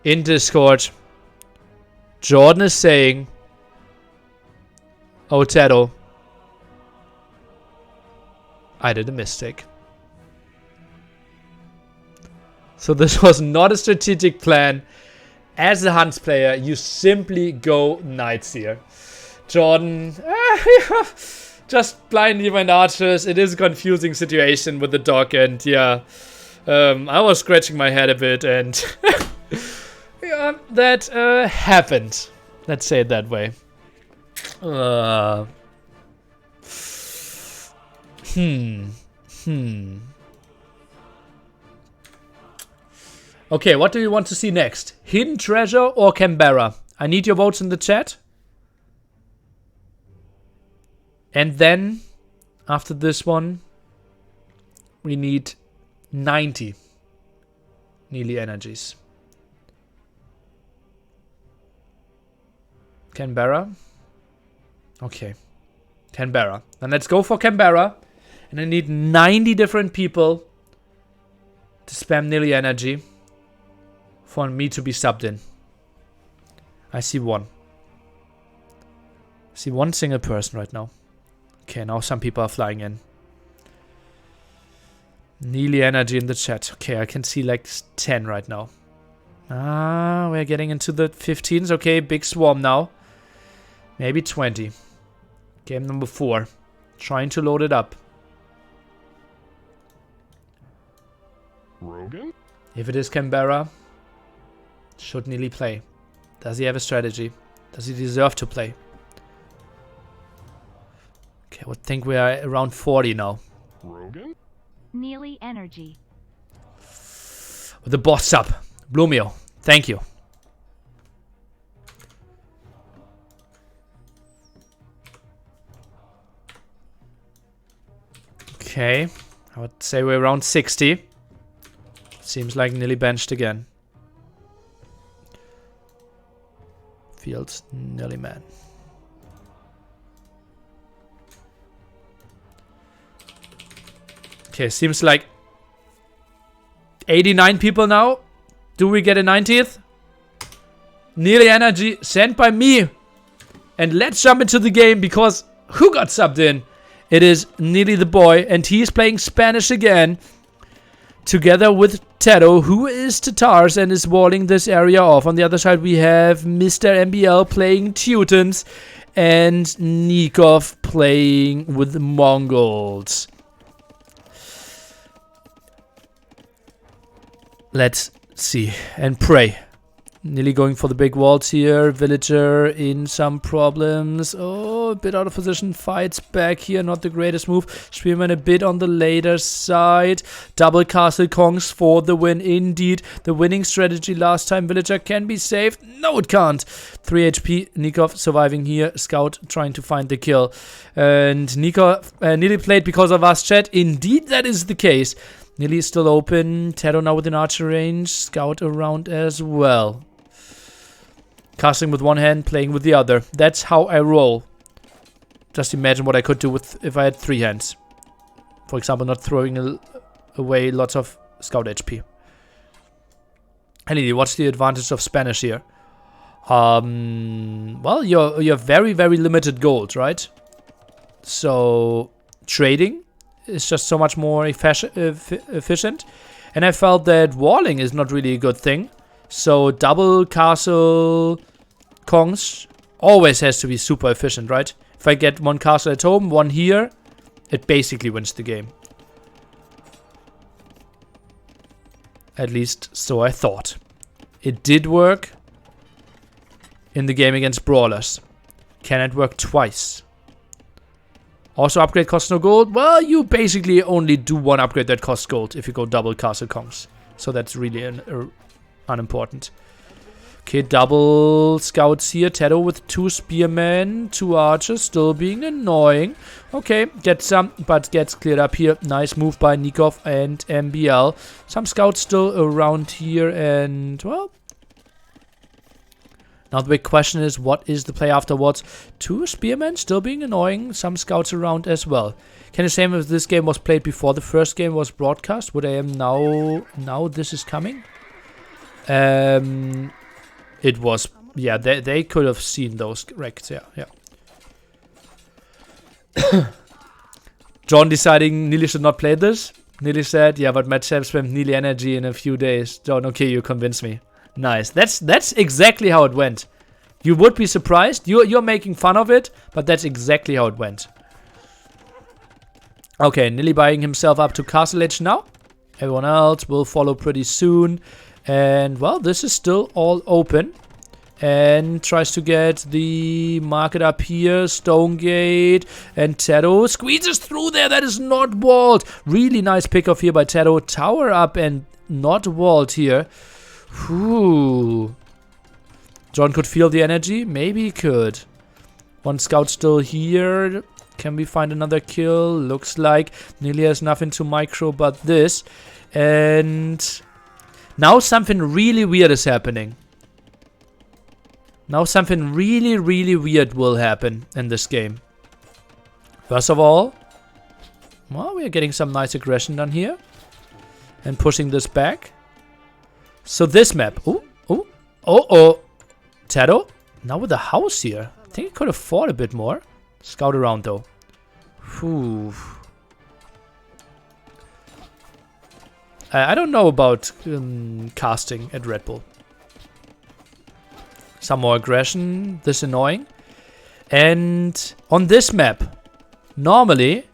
in Discord. JorDan is saying, "Oh, TaToH, I did a mistake." So this was not a strategic plan. As a Huns player, you simply go knights here. JorDan, just blindly went archers. It is a confusing situation with the dog, and yeah, I was scratching my head a bit, and yeah, that happened. Let's say it that way. Okay, what do you want to see next? Hidden Treasure or Canberra? I need your votes in the chat. And then, after this one, we need 90 Nili energies. Canberra? Okay. Canberra. Then let's go for Canberra. And I need 90 different people to spam Nili energy for me to be subbed in. I see one. I see one single person right now. Okay, now some people are flying in. Nili energy in the chat. Okay, I can see like 10 right now. Ah, we're getting into the 15s. Okay, big swarm now. Maybe 20. Game number 4. Trying to load it up. Rogan? If it is Canberra, should Nili play? Does he have a strategy? Does he deserve to play? Okay, I would think we are around 40 now. Rogan? Nili energy. With the boss sub. Blumio, thank you. Okay, I would say we're around 60. Seems like Nili benched again. Fields, Nili man. Okay, seems like 89 people now. Do we get a 90th? Nili energy sent by me. And let's jump into the game because who got subbed in? It is Nili the boy, and he's playing Spanish again. Together with TaToH, who is Tatars and is walling this area off. On the other side, we have Mr. MbL playing Teutons and Nicov playing with Mongols. Let's see and pray. Nili going for the big walls here. Villager in some problems. Oh, a bit out of position. Fights back here. Not the greatest move. Spearman a bit on the later side. Double castle Kongs for the win indeed. The winning strategy last time. Villager can be saved. No, it can't. 3 HP. Nicov surviving here. Scout trying to find the kill. And Nili played because of us, chat. Indeed, that is the case. Nili is still open. TaToH now within archer range. Scout around as well. Casting with one hand, playing with the other. That's how I roll. just imagine what I could do with if I had 3 hands. For example, not throwing away lots of scout HP. Anyway, what's the advantage of Spanish here? Well, you're very, very limited gold, right? So trading is just so much more efficient. And I felt that walling is not really a good thing. So double castle Kongs always has to be super efficient, right? If I get 1 castle at home, 1 here, it basically wins the game. At least so I thought. It did work in the game against brawlers. Can it work twice? Also, upgrade costs no gold. Well, you basically only do 1 upgrade that costs gold if you go double castle Kongs. So that's really unimportant. Okay, double scouts here. TaToH with 2 spearmen, 2 archers, still being annoying. Okay, gets some, but gets cleared up here. Nice move by Nicov and MbL. Some scouts still around here, and, well... Now the big question is, what is the play afterwards? 2 spearmen still being annoying, some scouts around as well. Can you say if this game was played before the first game was broadcast? Would I am now this is coming? It was, yeah, they could have seen those wrecks, yeah. John deciding Nili should not play this. Nili said, yeah, but Matt Sam spent Nili energy in a few days. John, okay, you convinced me. Nice. That's exactly how it went. You would be surprised. You're making fun of it, but that's exactly how it went. Okay, Nili buying himself up to Castle Edge now. Everyone else will follow pretty soon. And, well, this is still all open. And tries to get the market up here. Stonegate. And TaToH squeezes through there. That is not walled. Really nice pickoff here by TaToH. Tower up and not walled here. Whew. John could feel the energy. Maybe he could. 1 scout still here. Can we find another kill? Looks like Nili has nothing to micro but this. And... now something really weird is happening. Now something really, really weird will happen in this game. First of all, well, we are getting some nice aggression done here. And pushing this back. So this map. Oh. TaToH. Now with the house here. I think he could afford a bit more. Scout around though. Whew. I don't know about casting at Red Bull. Some more aggression. This annoying. And on this map, normally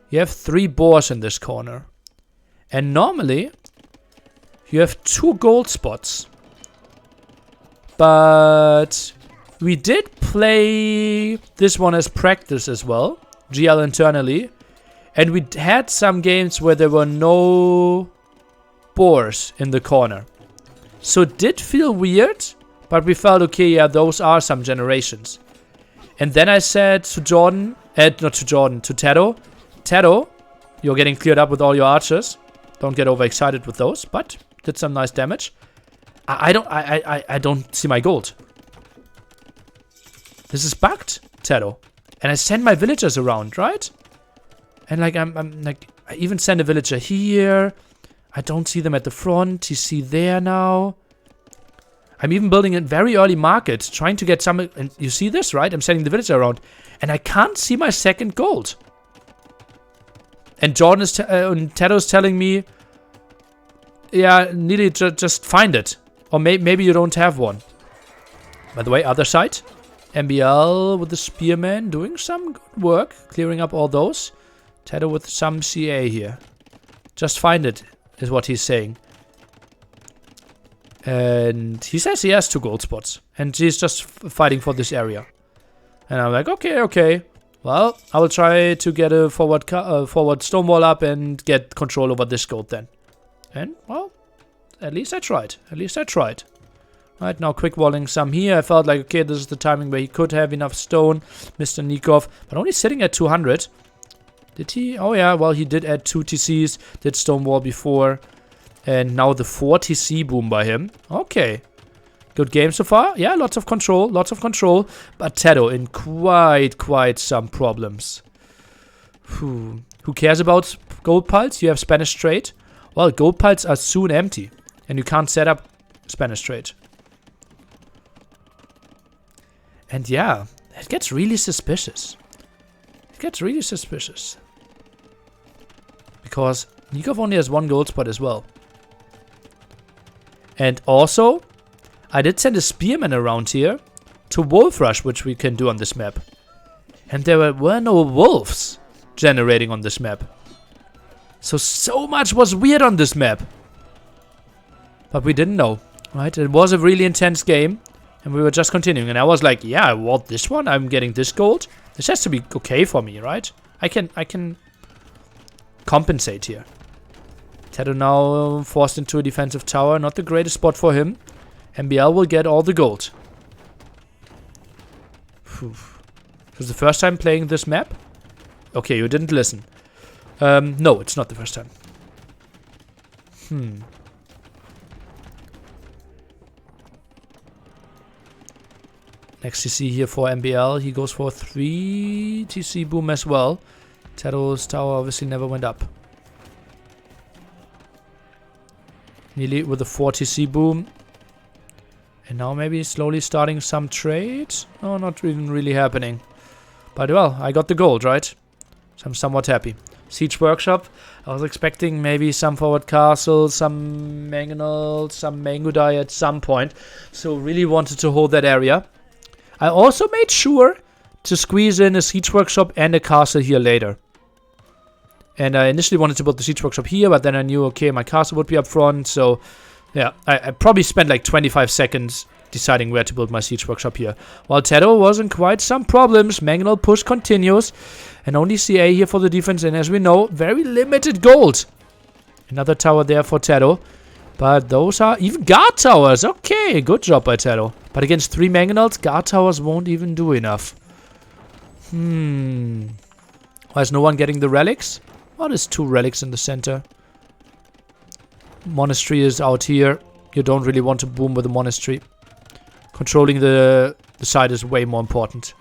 you have 3 boars in this corner. And normally you have 2 gold spots. But we did play this one as practice as well. GL internally. And we had some games where there were no boars in the corner. So it did feel weird, but we felt okay, yeah, those are some generations. And then I said to Jordan, not to Jordan, to TaToH, TaToH, you're getting cleared up with all your archers. Don't get overexcited with those, but did some nice damage. I don't see my gold. This is bugged, TaToH. And I send my villagers around, right? And like I'm like, I even send a villager here. I don't see them at the front. You see there now. I'm even building a very early market, trying to get some. And you see this, right? I'm sending the villager around, and I can't see my second gold. And Jordan is TaToH's telling me, yeah, Nili, just find it, or maybe you don't have one. By the way, other side, MbL with the spearman doing some good work, clearing up all those. TaToH with some CA here. Just find it, is what he's saying. And he says he has 2 gold spots. And he's just fighting for this area. And I'm like, okay. Well, I will try to get a forward stone wall up and get control over this gold then. And, well, at least I tried. Right, now quick walling some here. I felt like, okay, this is the timing where he could have enough stone. Mr. Nicov. But only sitting at 200. Did he? Oh yeah, well, he did add 2 TCs. Did stone wall before. And now the 4 TC boom by him. Okay. Good game so far. Yeah, lots of control. But TaToH in quite some problems. Who cares about gold pulse? You have Spanish trade. Well, gold pulse are soon empty. And you can't set up Spanish trade. And yeah, it gets really suspicious. Because Nicov only has 1 gold spot as well. And also, I did send a spearman around here to wolf rush, which we can do on this map. And there were no wolves generating on this map. So much was weird on this map. But we didn't know, right? It was a really intense game. And we were just continuing. And I was like, yeah, I want this one. I'm getting this gold. This has to be okay for me, right? I can compensate here. TaToH now forced into a defensive tower. Not the greatest spot for him. MbL will get all the gold. Whew. It was the first time playing this map? Okay, you didn't listen. No, it's not the first time. Next TC here for MbL. He goes for 3 TC boom as well. TaToH's tower obviously never went up. Nili with a 4 TC boom. And now maybe slowly starting some trades. Oh, not even really happening. But well, I got the gold, right? So I'm somewhat happy. Siege Workshop. I was expecting maybe some forward castle, some mangonel, some mango dye at some point. So really wanted to hold that area. I also made sure to squeeze in a Siege Workshop and a castle here later. And I initially wanted to build the Siege Workshop here, but then I knew, okay, my castle would be up front. So yeah, I probably spent like 25 seconds deciding where to build my Siege Workshop here. While TaToH was in quite some problems, mangonel push continues. And only CA here for the defense, and as we know, very limited gold. Another tower there for TaToH. But those are even guard towers. Okay, good job by TaToH. But against 3 mangonels, guard towers won't even do enough. Why is no one getting the relics? Well, there's 2 relics in the center. Monastery is out here. You don't really want to boom with the monastery. Controlling the side is way more important.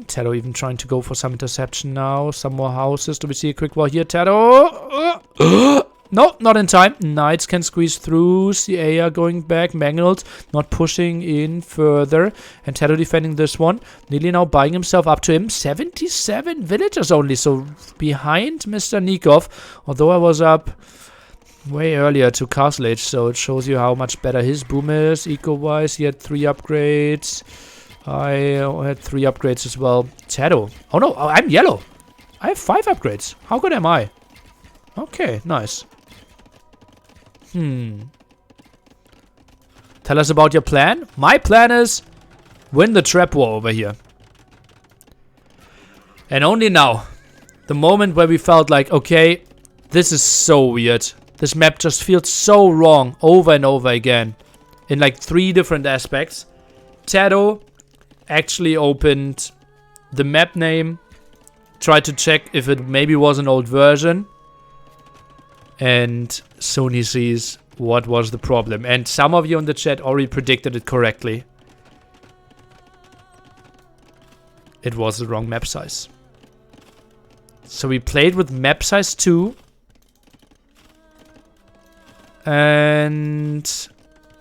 TaToH even trying to go for some interception now. Some more houses. Do we see a quick wall here? TaToH! No, not in time. Knights can squeeze through. CA are going back. Mangonels not pushing in further. And TaToH defending this one. Nili now buying himself up to him. 77 villagers only. So behind Mr. Nicov. Although I was up way earlier to Castle Age. So it shows you how much better his boom is. Eco-wise, he had 3 upgrades. I had 3 upgrades as well. TaToH. Oh no, I'm yellow. I have 5 upgrades. How good am I? Okay, nice. Tell us about your plan. My plan is win the trap war over here. And only now, the moment where we felt like, okay, this is so weird. This map just feels so wrong over and over again. In like 3 different aspects. TaToH actually opened the map name. Tried to check if it maybe was an old version. And Sony sees what was the problem. And some of you in the chat already predicted it correctly. It was the wrong map size. So we played with map size 2. And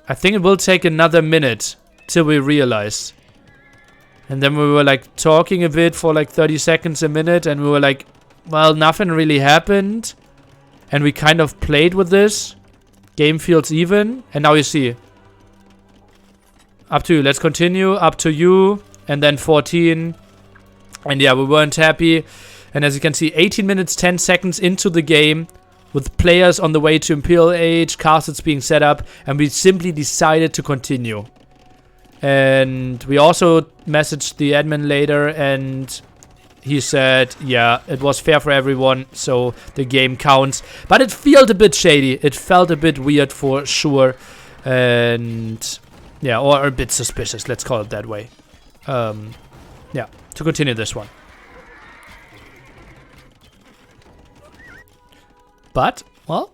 I think it will take another minute till we realize. And then we were like talking a bit for like 30 seconds a minute. And we were like, well, nothing really happened. And we kind of played with this. Game feels even. And now you see. Up to you. Let's continue. Up to you. And then 14. And yeah, we weren't happy. And as you can see, 18 minutes, 10 seconds into the game. With players on the way to Imperial Age. Castles being set up. And we simply decided to continue. And we also messaged the admin later. And he said, yeah, it was fair for everyone, so the game counts. But it felt a bit shady. It felt a bit weird for sure. And Yeah, or a bit suspicious, let's call it that way. Yeah, to continue this one. But, well,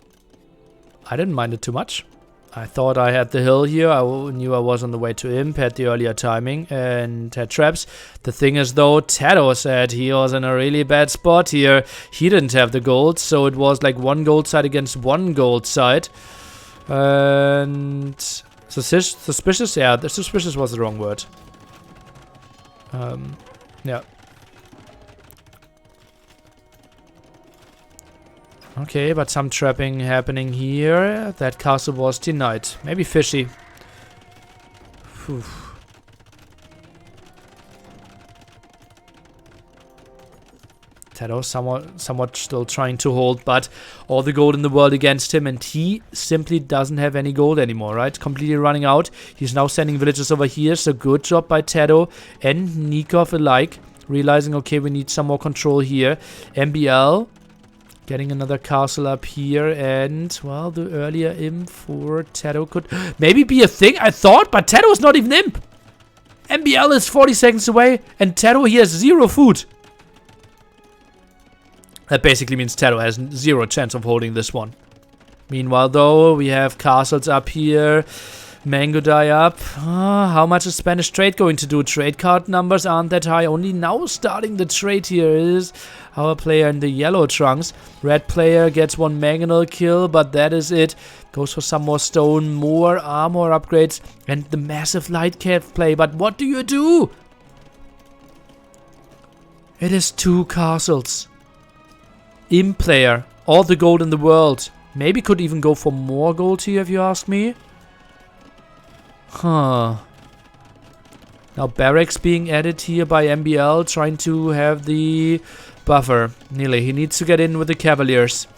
I didn't mind it too much. I thought I had the hill here. I knew I was on the way to imp, had the earlier timing, and had traps. The thing is, though, TaToH said he was in a really bad spot here. He didn't have the gold, so it was like 1 gold side against 1 gold side. And suspicious? Yeah, the suspicious was the wrong word. Yeah. Okay, but some trapping happening here. That castle was denied. Maybe fishy. Whew. TaToH somewhat still trying to hold, but all the gold in the world against him, and he simply doesn't have any gold anymore, right? Completely running out. He's now sending villagers over here, so good job by TaToH and Nicov alike. Realizing, okay, we need some more control here. MbL getting another castle up here, and, well, the earlier imp for TaToH could maybe be a thing, I thought, but TaToH is not even imp. MbL is 40 seconds away, and TaToH, he has 0 food. That basically means TaToH has 0 chance of holding this one. Meanwhile, though, we have castles up here. Mango die up. How much is Spanish trade going to do? Trade card numbers aren't that high. Only now starting the trade here is our player in the yellow trunks. Red player gets 1 mangonel kill, but that is it. Goes for some more stone, more armor upgrades, and the massive LidaKor play. But what do you do? It is 2 castles. Imp player. All the gold in the world. Maybe could even go for more gold here, if you ask me. Huh. Now barracks being added here by MbL, trying to have the buffer. Nearly. He needs to get in with the Cavaliers.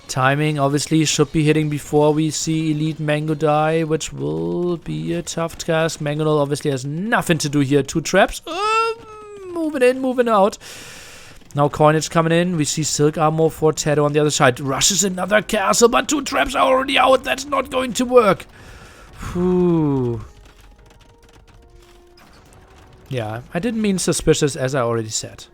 Timing obviously should be hitting before we see Elite Mango die, which will be a tough task. Mangonel obviously has nothing to do here. 2 traps. Moving in, moving out. Now coinage coming in. We see silk armor for TaToH on the other side. Rushes another castle, but 2 traps are already out. That's not going to work. Whew. Yeah, I didn't mean suspicious, as I already said.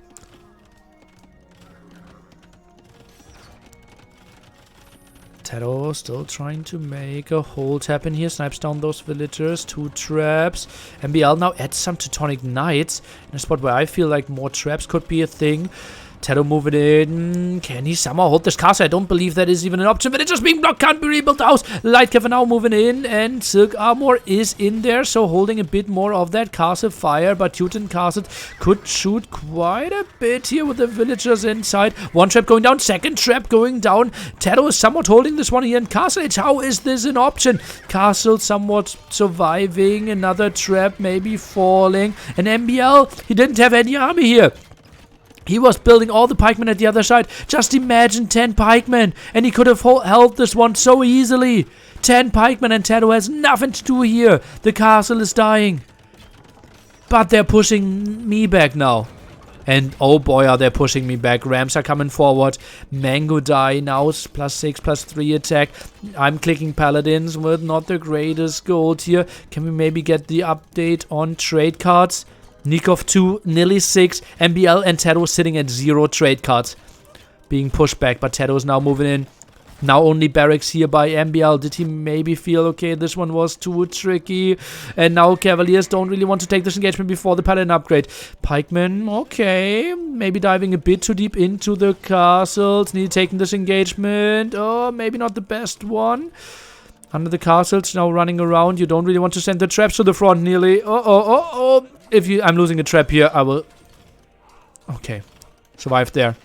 TaToH still trying to make a hold happen here. Snipes down those villagers. 2 traps. MbL now adds some Teutonic Knights in a spot where I feel like more traps could be a thing. TaToH moving in. Can he somehow hold this castle? I don't believe that is even an option. Villagers being blocked. Can't be rebuilt the house. LidaKor now moving in. And Silk Armor is in there. So holding a bit more of that castle fire. But Teuton Castle could shoot quite a bit here with the villagers inside. 1 trap going down. 2nd trap going down. TaToH is somewhat holding this one here in Castle Age. How is this an option? Castle somewhat surviving. Another trap maybe falling. And MbL, he didn't have any army here. He was building all the pikemen at the other side. Just imagine 10 pikemen. And he could have held this one so easily. 10 pikemen and TaToH has nothing to do here. The castle is dying. But they're pushing me back now. And oh boy, are they pushing me back. Rams are coming forward. Mango die now. +6, +3 attack. I'm clicking paladins with not the greatest gold here. Can we maybe get the update on trade cards? Nicov 2, Nili 6, MbL and TaToH sitting at 0 trade cards. Being pushed back, but TaToH is now moving in. Now only barracks here by MbL. Did he maybe feel, okay, this one was too tricky. And now Cavaliers don't really want to take this engagement before the Paladin upgrade. Pikemen, okay. Maybe diving a bit too deep into the castles. Need taking this engagement. Oh, maybe not the best one. Under the castles, now running around. You don't really want to send the traps to the front nearly. Oh. If I'm losing a trap here, I will... Okay. Survived there.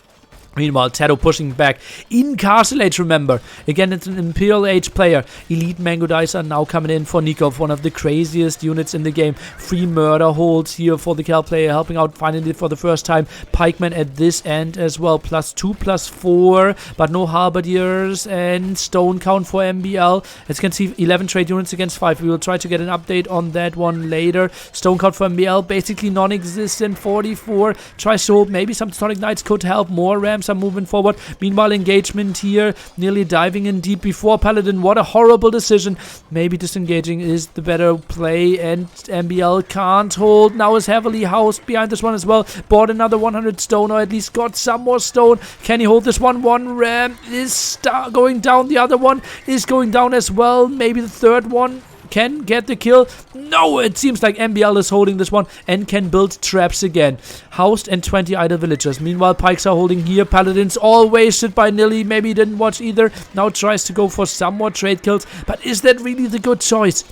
Meanwhile, TaToH pushing back in Castle Age, remember. Again, it's an Imperial Age player. Elite Mango Dice are now coming in for Nicov, one of the craziest units in the game. 3 murder holds here for the Cal player, helping out finally for the first time. Pikemen at this end as well. +2, +4, but no Halberdiers and stone count for MbL. As you can see, 11 trade units against 5. We will try to get an update on that one later. Stone count for MbL, basically non-existent. 44. Tries to hope maybe some Teutonic Knights could help. More Ram rams are moving forward. Meanwhile, engagement here, nearly diving in deep before Paladin. What a horrible decision. Maybe disengaging is the better play, and MbL can't hold. Now is heavily housed behind this one as well. Bought another 100 stone, or at least got some more stone. Can he hold this one? One ram is going down. The other one is going down as well. Maybe the third one can get the kill. No, it seems like MbL is holding this one and can build traps again. Housed and 20 idle villagers. Meanwhile, pikes are holding here. Paladins all wasted by Nili. Maybe he didn't watch either. Now tries to go for some more trade kills. But is that really the good choice?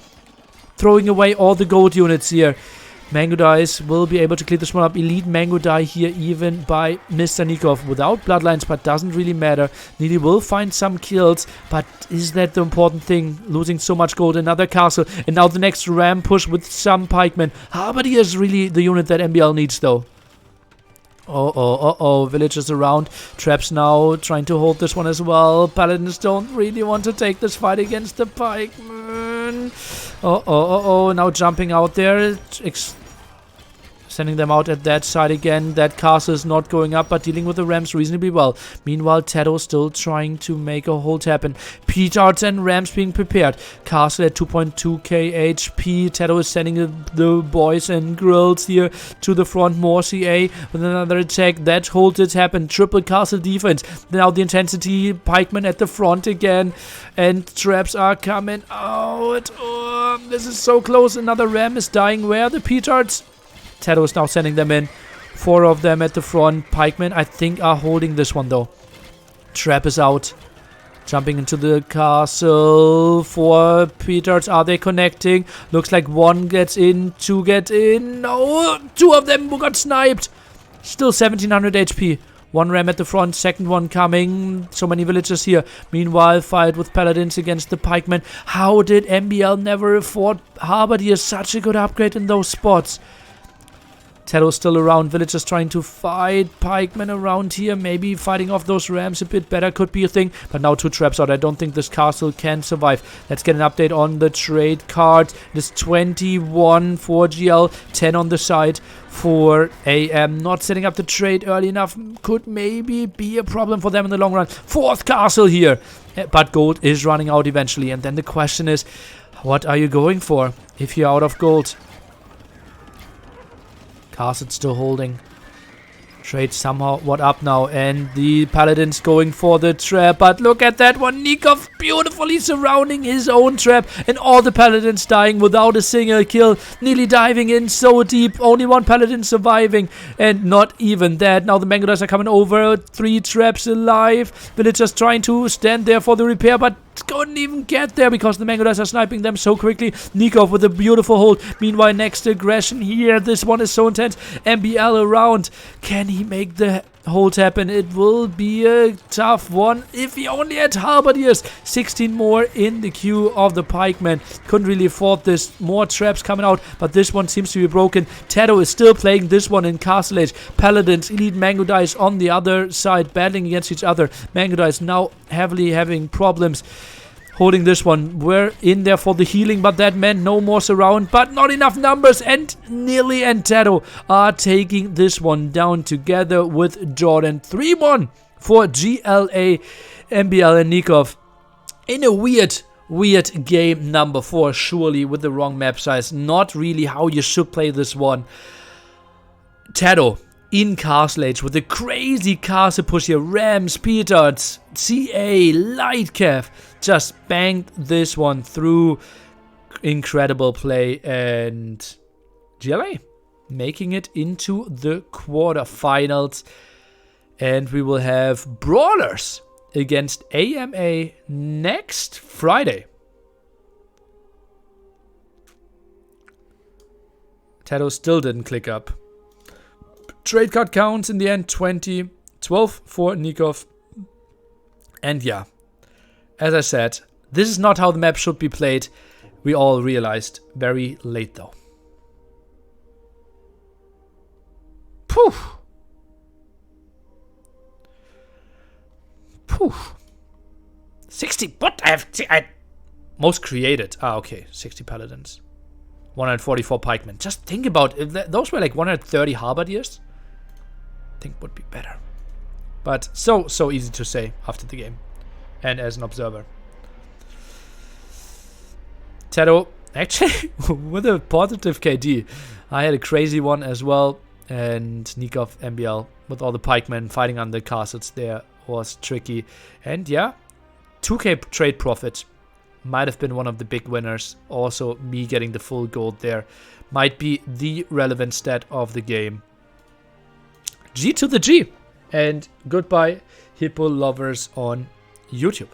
Throwing away all the gold units here. Mango Dice will be able to clear this one up. Elite Mango Die here even by MbL+Nicov without bloodlines, but doesn't really matter. Nili will find some kills, but is that the important thing? Losing so much gold, another castle, and now the next ram push with some pikemen. Harbinger is really the unit that MbL needs though. Villagers around. Traps now trying to hold this one as well. Paladins don't really want to take this fight against the pikemen. Now jumping out there. Sending them out at that side again. That castle is not going up, but dealing with the rams reasonably well. Meanwhile, TaToH still trying to make a hold happen. Petards and rams being prepared. Castle at 2.2k HP. TaToH is sending the boys and girls here to the front. More CA with another attack. That holds it happen. Triple castle defense. Now the intensity. Pikemen at the front again. And traps are coming out. Oh, this is so close. Another ram is dying. Where are the petards? TaToH is now sending them in. 4 of them at the front. Pikemen, I think, are holding this one, though. Trap is out. Jumping into the castle. 4 petards. Are they connecting? Looks like 1 gets in. 2 get in. No! 2 of them got sniped. Still 1700 HP. 1 ram at the front. Second one coming. So many villagers here. Meanwhile, fight with paladins against the pikemen. How did MbL never afford Harbinger? Such a good upgrade in those spots. TaToH still around. Villagers trying to fight. Pikemen around here. Maybe fighting off those rams a bit better could be a thing. But now 2 traps out. I don't think this castle can survive. Let's get an update on the trade card. It is 21 for GL. 10 on the side for AM. Not setting up the trade early enough could maybe be a problem for them in the long run. 4th castle here. But gold is running out eventually. And then the question is, what are you going for if you're out of gold? Castle still holding. Trade somehow what up now, and the paladins going for the trap, but look at that one. Nicov beautifully surrounding his own trap, and all the paladins dying without a single kill. Nili diving in so deep, only 1 paladin surviving, and not even that. Now the mango dice are coming over. 3 traps alive. Villagers trying to stand there for the repair, but couldn't even get there because the mango dice are sniping them so quickly. Nicov with a beautiful hold. Meanwhile, next aggression here. This one is so intense. MbL around. Can he make the hold happen? It will be a tough one if he only had halberdiers. 16 more in the queue of the pikemen. Couldn't really afford this. More traps coming out, but this one seems to be broken. TaToH is still playing this one in Castle Age. Paladins, Elite Mango Dice on the other side, battling against each other. Mango Dice now heavily having problems holding this one. We're in there for the healing, but that meant no more surround, but not enough numbers, and Nili and TaToH are taking this one down together with JorDan. 3-1 for GLA, MbL and Nicov in a weird game number 4, surely with the wrong map size. Not really how you should play this one. TaToH in Castle Age with a crazy castle push here. Rams, petards, CA, LidaKor just banged this one through. Incredible play, and GLA making it into the quarterfinals. And we will have Brawlers against AMA next Friday. TaToH still didn't click up. Trade card counts in the end 20, 12 for Nicov. And yeah, as I said, this is not how the map should be played. We all realized very late though. Poof. Poof. 60, what? I most created. Ah, okay, 60 paladins. 144 pikemen. Just think about if those were like 130 halberdiers. I think would be better. But But so easy to say after the game and as an observer. TaToH, actually, with a positive KD. I had a crazy one as well. And Nicov, MbL, with all the pikemen fighting on the castles there was tricky. And yeah, 2k trade profit might have been one of the big winners. Also, me getting the full gold there might be the relevant stat of the game. G to the G. And goodbye, Hippo lovers on YouTube.